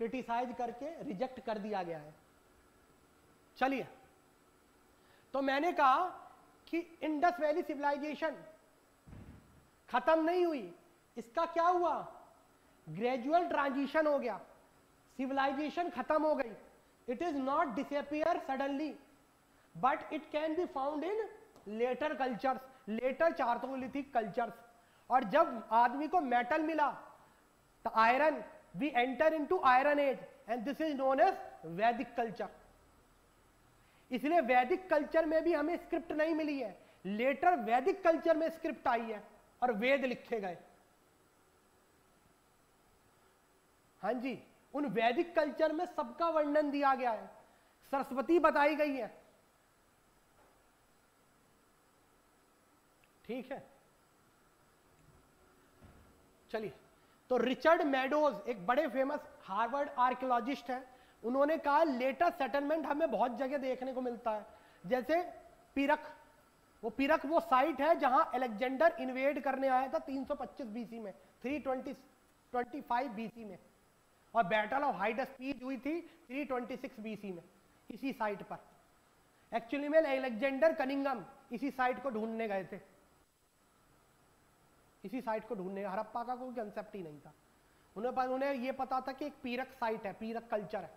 क्रिटिसाइज करके रिजेक्ट कर दिया गया है। चलिए, तो मैंने कहा कि इंडस वैली सिविलाइजेशन खत्म नहीं हुई, इसका क्या हुआ, ग्रेजुअल ट्रांजिशन हो गया, सिविलाइजेशन खत्म हो गई। It is not disappear suddenly, but it can be found in later cultures, later chalcolithic cultures. और जब आदमी को मेटल मिला, तो iron, we enter into iron age, and this is known as Vedic culture. इसलिए वैदिक कल्चर में भी हमें स्क्रिप्ट नहीं मिली है, लेटर वैदिक कल्चर में स्क्रिप्ट आई है और वेद लिखे गए। हाँ जी, उन वैदिक कल्चर में सबका वर्णन दिया गया है, सरस्वती बताई गई है। ठीक है, चलिए, तो रिचर्ड मैडोज एक बड़े फेमस हार्वर्ड आर्कियोलॉजिस्ट हैं, उन्होंने कहा लेटर सेटलमेंट हमें बहुत जगह देखने को मिलता है, जैसे पिरक, वो साइट है जहां अलेक्जेंडर इन्वेड करने आया था 325 बीसी में, 325 बीसी में, और बैटल ऑफ हाइडेस्पीज हुई थी 326 बीसी में इसी साइट पर। एक्चुअली में अलेक्जेंडर कनिंगम इसी साइट को ढूंढने गए थे, इसी साइट को ढूंढने, हड़प्पा का कोई कंसेप्ट ही नहीं था, उन्हें ये पता था कि एक पीरक साइट है, पीरक कल्चर है,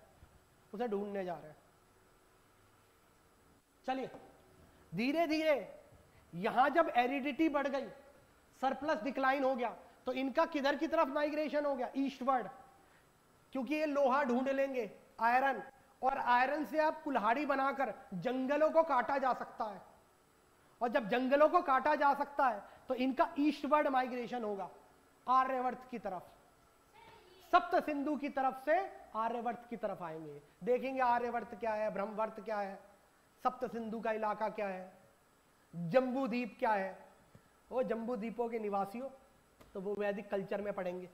उसे ढूंढने जा रहे हैं। चलिए, धीरे धीरे यहां जब एरिडिटी बढ़ गई, सरप्लस डिक्लाइन हो गया, तो इनका किधर की तरफ माइग्रेशन हो गया, ईस्टवर्ड, क्योंकि ये लोहा ढूंढ लेंगे, आयरन, और आयरन से आप कुल्हाड़ी बनाकर जंगलों को काटा जा सकता है, और जब जंगलों को काटा जा सकता है तो इनका ईस्टवर्ड माइग्रेशन होगा, आर्यवर्त की तरफ, सप्त सिंधु की तरफ से आर्यवर्त की तरफ आएंगे। देखेंगे आर्यवर्त क्या है, ब्रह्मवर्त क्या है, सप्त सिंधु का इलाका क्या है, जम्बू द्वीप क्या है, वो जम्बू द्वीपों के निवासियों, तो वो वैदिक कल्चर में पढ़ेंगे।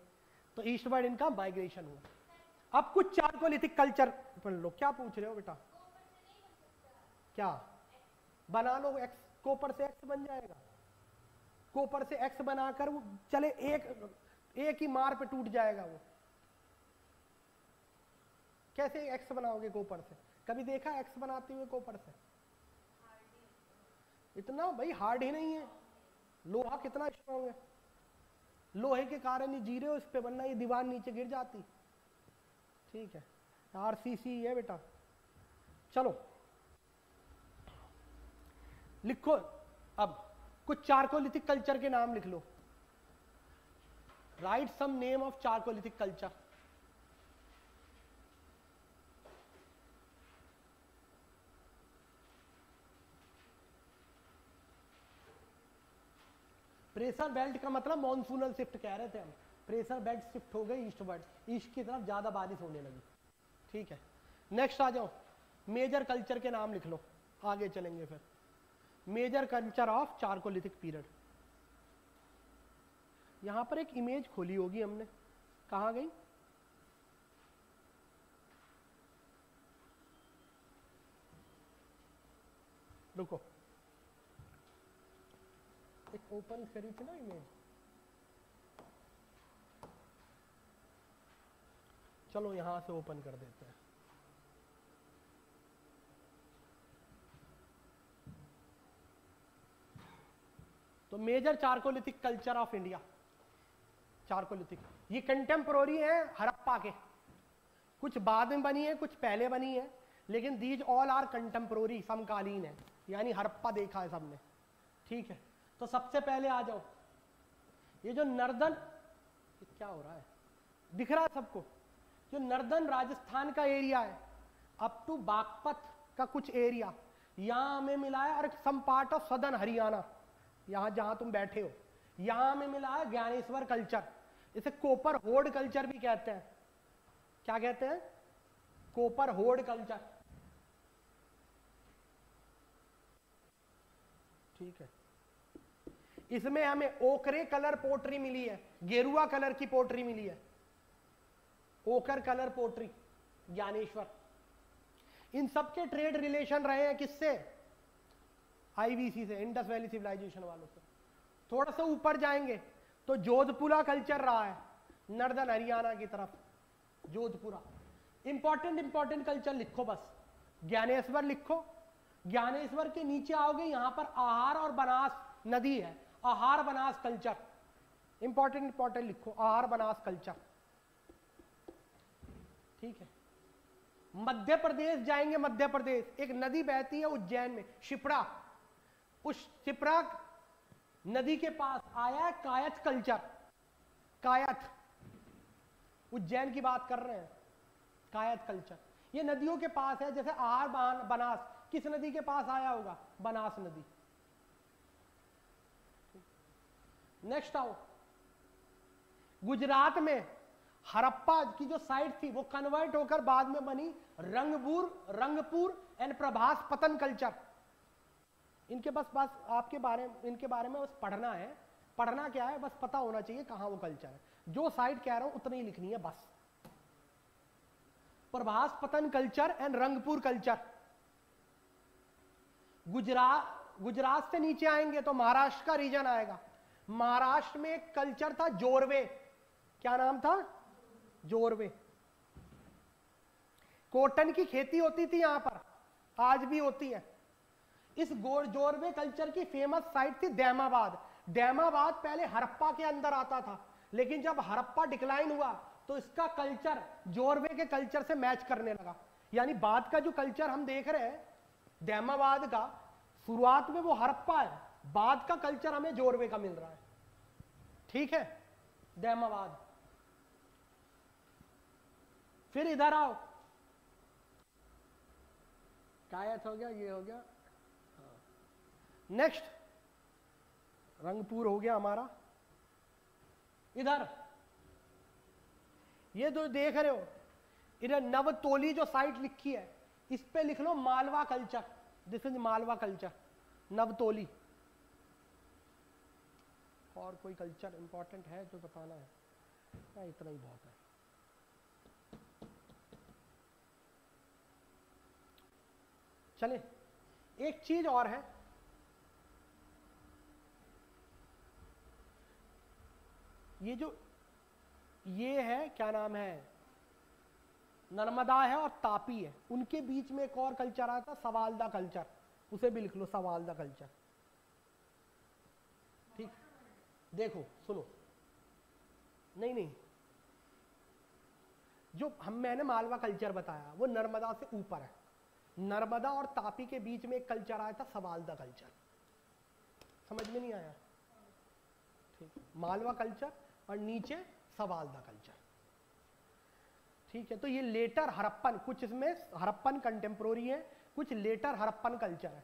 तो ईस्टवर्ड इनका माइग्रेशन हुआ। अब कुछ चारकोलिथिक कल्चर पढ़ लो। क्या पूछ रहे हो बेटा? क्या बना लो, एक्स, कोपर से एक्स बन जाएगा, कोपर से एक्स बनाकर वो चले, एक ही मार पे टूट जाएगा वो। कैसे एक्स बनाओगे कोपर से? कभी देखा एक्स बनाते हुए कोपर से? इतना भाई हार्ड ही नहीं है, लोहा कितना स्ट्रॉन्ग है, लोहे के कारण ही जी रहे हो इस पे, वरना ये दीवार नीचे गिर जाती। ठीक है, आरसीसी है बेटा। चलो लिखो, अब कुछ चारकोलिथिक कल्चर के नाम लिख लो। Write some name of chalcolithic culture. Pressure belt का मतलब मॉनसूनल शिफ्ट कह रहे थे हम, प्रेशर बेल्ट शिफ्ट हो गई ईस्टवर्ड, ईस्ट की तरफ ज्यादा बारिश होने लगी। ठीक है, नेक्स्ट आ जाओ, मेजर कल्चर के नाम लिख लो, आगे चलेंगे फिर। Major culture of chalcolithic period. यहां पर एक इमेज खोली होगी हमने, कहां गई? रुको, एक ओपन करी थी ना इमेज, चलो यहां से ओपन कर देते हैं। तो major chalcolithic culture of India, chalcolithic, ये कंटेम्पोररी है हड़प्पा के, कुछ बाद में बनी है, कुछ पहले बनी है, लेकिन दीज ऑल आर कंटेम्पोररी, समकालीन है, यानी हड़प्पा देखा है सबने। ठीक है, तो सबसे पहले आ जाओ, ये जो नर्दन, क्या हो रहा है, दिख रहा है सबको, जो नर्दन राजस्थान का एरिया है अप टू बागपत का कुछ एरिया यहां हमें मिला है, और some part of southern Haryana, यहां जहां तुम बैठे हो, यहां हमें मिला है ज्ञानेश्वर कल्चर। इसे कोपर होड कल्चर भी कहते हैं। क्या कहते हैं? कोपर होड कल्चर। ठीक है, इसमें हमें ओकरे कलर पोट्री मिली है, गेरुआ कलर की पोट्री मिली है, ओकर कलर पोट्री, ज्ञानेश्वर। इन सबके ट्रेड रिलेशन रहे हैं किससे? आईवीसी से, इंडस वैली सिविलाइजेशन वालों से। थोड़ा सा ऊपर जाएंगे तो जोधपुरा कल्चर रहा है, नर्दन हरियाणा की तरफ, जोधपुरा। इंपॉर्टेंट कल्चर लिखो बस, ज्ञानेश्वर लिखो, ज्ञानेश्वर के नीचे आओगे, यहां पर आहार और बनास नदी है, आहार बनास कल्चर, इंपॉर्टेंट लिखो, आहार बनास कल्चर। ठीक है, मध्य प्रदेश जाएंगे, मध्य प्रदेश एक नदी बहती है उज्जैन में, शिप्रा, उस शिप्रा नदी के पास आया है कायथ कल्चर, कायथ, उज्जैन की बात कर रहे हैं, कायथ कल्चर। ये नदियों के पास है, जैसे आहार बनास किस नदी के पास आया होगा? बनास नदी। नेक्स्ट आओ, गुजरात में हड़प्पा की जो साइट थी वो कन्वर्ट होकर बाद में बनी रंगपुर एंड प्रभास पतन कल्चर। इनके बस आपके इनके बारे में बस पढ़ना है, पढ़ना क्या है बस पता होना चाहिए कहां वो कल्चर है। जो साइट कह रहा हूं उतनी ही लिखनी है बस। प्रभास पतन culture and Rangpur culture. Gujarat से नीचे आएंगे तो महाराष्ट्र का रीजन आएगा। महाराष्ट्र में एक कल्चर था जोरवे, क्या नाम था? जोरवे। कॉटन की खेती होती थी यहां पर, आज भी होती है। इस जोरवे कल्चर की फेमस साइट थी दैमाबाद। दैमाबाद पहले हड़प्पा के अंदर आता था, लेकिन जब हड़प्पा डिक्लाइन हुआ तो इसका कल्चर जोरवे के कल्चर से मैच करने लगा। यानी बाद का जो कल्चर हम देख रहे हैं दैमाबाद का, शुरुआत में वो हड़प्पा है, बाद का कल्चर हमें जोरवे का मिल रहा है। ठीक है, दैमाबाद। फिर इधर आओ, कायथ हो गया, ये हो गया। नेक्स्ट रंगपुर हो गया हमारा। इधर ये जो देख रहे हो इधर नवतोली जो साइट लिखी है, इस पे लिख लो Malwa culture. This is Malwa culture, Navdatoli. और कोई कल्चर इंपॉर्टेंट है जो बताना है? नहीं, इतना ही बहुत है। चले, एक चीज और है, ये है क्या नाम है, नर्मदा है और तापी है, उनके बीच में एक और कल्चर आया था सवालदा कल्चर, उसे भी लिख लो सवालदा कल्चर। ठीक, देखो सुनो, नहीं, जो मैंने मालवा कल्चर बताया वो नर्मदा से ऊपर है। नर्मदा और तापी के बीच में एक कल्चर आया था सवालदा कल्चर। समझ में नहीं आया? ठीक, मालवा कल्चर और नीचे सवालदा कल्चर। ठीक है, तो ये लेटर हड़प्पन, कुछ इसमें हड़प्पन कंटेम्प्रोरी है, कुछ लेटर हड़प्पन कल्चर है।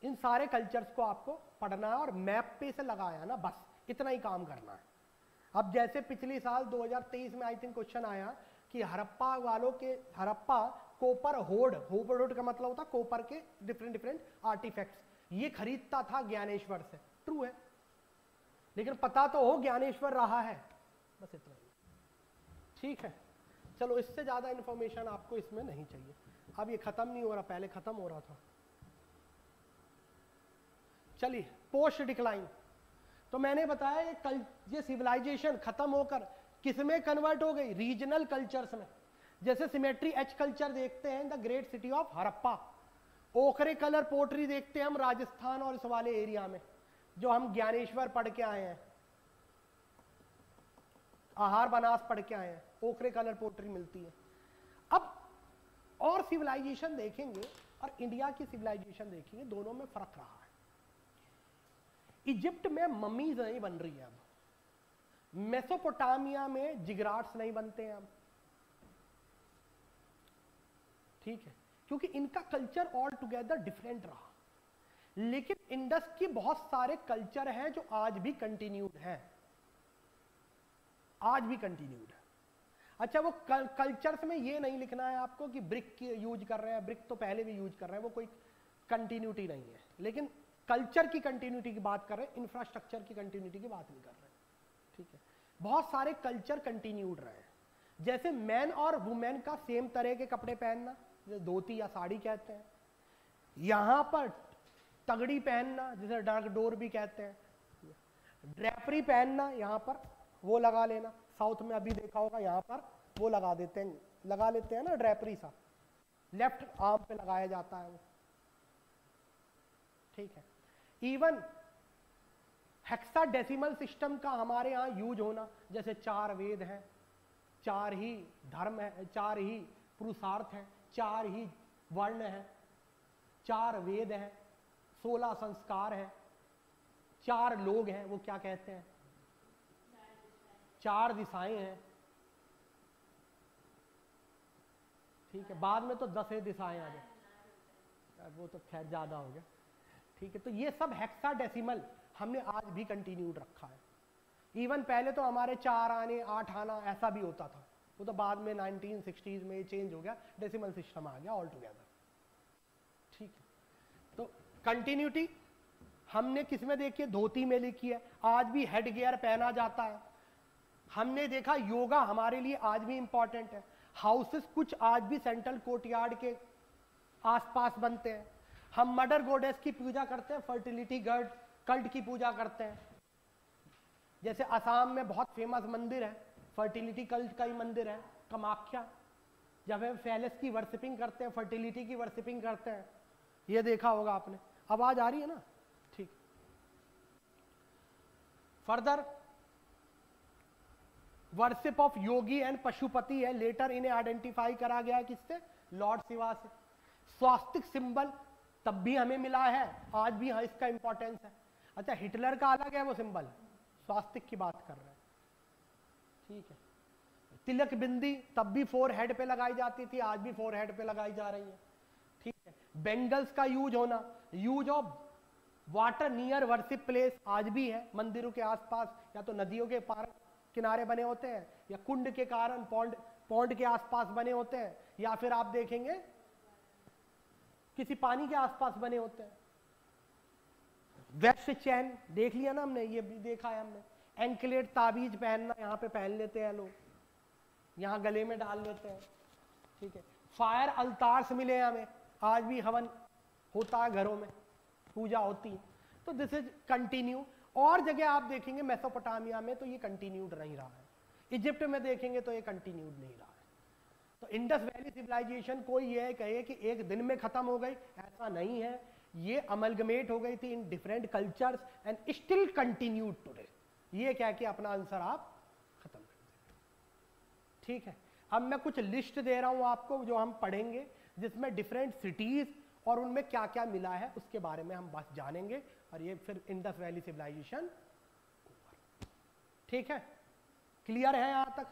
इन सारे कल्चर्स को आपको पढ़ना है और मैप पे से लगाया ना, बस इतना ही काम करना है। अब जैसे पिछले साल 2023 में आई थिंक क्वेश्चन आया कि हड़प्पा वालों के, हड़प्पा कोपर होड का मतलब होता कोपर के डिफरेंट आर्टिफैक्ट्स, ये खरीदता था ज्ञानेश्वर से। ट्रू है, लेकिन पता तो हो ज्ञानेश्वर रहा है, बस इतना ही। ठीक है, चलो इससे ज्यादा इंफॉर्मेशन आपको इसमें नहीं चाहिए। अब ये खत्म नहीं हो रहा, पहले खत्म हो रहा था। चलिए, पोस्ट डिक्लाइन, तो मैंने बताया ये सिविलाइजेशन खत्म होकर किसमें कन्वर्ट हो गई? रीजनल कल्चर्स में। जैसे सिमेट्री एच कल्चर देखते हैं the great city of Harappa, ओखरे कलर पोट्री देखते हैं हम राजस्थान और इस वाले एरिया में, जो हम ज्ञानेश्वर पढ़ के आए हैं, आहार बनास पढ़ के आए हैं, ओकरे कलर पोट्री मिलती है। अब और सिविलाइजेशन देखेंगे और इंडिया की सिविलाइजेशन देखेंगे, दोनों में फर्क रहा है। इजिप्ट में मम्मीज नहीं बन रही है अब, मेसोपोटामिया में जिगराट्स नहीं बनते हैं अब, ठीक है, क्योंकि इनका कल्चर ऑल टुगेदर डिफरेंट रहा। लेकिन इंडस के बहुत सारे कल्चर हैं जो आज भी कंटिन्यूड हैं, आज भी कंटिन्यूड है। अच्छा, वो कल्चर्स में ये नहीं लिखना है आपको कि ब्रिक यूज कर रहे हैं, ब्रिक तो पहले भी यूज कर रहे हैं, वो कोई कंटिन्यूटी नहीं है। लेकिन कल्चर की कंटिन्यूटी की बात कर रहे हैं, इंफ्रास्ट्रक्चर की कंटिन्यूटी की बात नहीं कर रहे हैं, ठीक है। बहुत सारे कल्चर कंटिन्यूड रहे हैं, जैसे मैन और वुमेन का सेम तरह के कपड़े पहनना, जैसे धोती या साड़ी कहते हैं, यहां पर तगड़ी पहनना जिसे डार्क डोर भी कहते हैं, ड्रेपरी पहनना, यहां पर वो लगा लेना, साउथ में अभी देखा होगा यहां पर वो लगा लेते हैं ना ड्रेपरी सा, लेफ्ट आर्म पे लगाया जाता है वो, ठीक है। इवन हेक्साडेसिमल सिस्टम का हमारे यहाँ यूज होना, जैसे 4 वेद हैं, 4 ही धर्म है, 4 ही पुरुषार्थ हैं, 4 ही वर्ण हैं, 4 वेद हैं, 16 संस्कार हैं, 4 लोग हैं, वो क्या कहते हैं, 4 दिशाएं हैं, ठीक है। बाद में तो 10 दिशाएं आ गए, वो तो खैर ज्यादा हो गया, ठीक है। तो ये सब हेक्साडेसिमल हमने आज भी कंटिन्यूड रखा है। इवन पहले तो हमारे 4 आने 8 आना ऐसा भी होता था, वो तो बाद में 1960s में चेंज हो गया, डेसिमल सिस्टम आ गया ऑल टुगेदर, ठीक है। तो कंटिन्यूटी हमने किस में देखी है, धोती में लिखी है, आज भी हेड गियर पहना जाता है। हमने देखा योगा हमारे लिए आज भी इंपॉर्टेंट है, हाउसेस कुछ आज भी सेंट्रल कोर्टयार्ड के आसपास बनते हैं। हम मदर गॉडेस की पूजा करते हैं, फर्टिलिटी कल्ट की पूजा करते हैं, जैसे असम में बहुत फेमस मंदिर है, फर्टिलिटी कल्ट का ही मंदिर है, कामाख्या, जब हम फैलेस की वर्शिपिंग करते हैं, फर्टिलिटी की वर्शिपिंग करते हैं, ये देखा होगा आपने। आवाज आ रही है ना, ठीक। Further worship of Yogi and Pashupati है, लेटर इन्हें आइडेंटिफाई करा गया है किससे, लॉर्ड शिवा से। स्वास्तिक सिंबल तब भी हमें मिला है, आज भी हाँ इसका इंपॉर्टेंस है। अच्छा, हिटलर का अलग है वो सिंबल, स्वास्तिक की बात कर रहे हैं, ठीक है। तिलक बिंदी तब भी 4 हेड पे लगाई जाती थी, आज भी 4 हेड पे लगाई जा रही है, ठीक है। बेंगल्स का यूज होना, use of water near worship place आज भी है, मंदिरों के आसपास या तो नदियों के पार किनारे बने होते हैं, या कुंड के कारण पॉन्ड के आसपास बने होते हैं, या फिर आप देखेंगे किसी पानी के आसपास बने होते हैं। वेस्ट चैन देख लिया ना हमने, ये भी देखा है हमने। एंकलेट ताबीज पहनना, यहाँ पे पहन लेते हैं लोग, यहाँ गले में डाल लेते हैं, ठीक है। फायर अल्तार्स मिले हमें, आज भी हवन होता है घरों में, पूजा होती है। तो दिस इज कंटिन्यू। और जगह आप देखेंगे मेसोपोटामिया में तो ये कंटिन्यूड नहीं रहा है, इजिप्ट में देखेंगे तो ये कंटिन्यूड नहीं रहा है। तो इंडस वैली सिविलाइजेशन कोई ये कहे कि एक दिन में खत्म हो गई, ऐसा नहीं है, ये अमलगमेट हो गई थी in different cultures and still continued today. ये कह के अपना आंसर आप खत्म कर देंगे, ठीक है। अब मैं कुछ लिस्ट दे रहा हूं आपको जो हम पढ़ेंगे, जिसमें डिफरेंट सिटीज और उनमें क्या क्या मिला है उसके बारे में हम बस जानेंगे, और ये फिर इंडस वैली सिविलाइजेशन, ठीक है। क्लियर है यहां तक?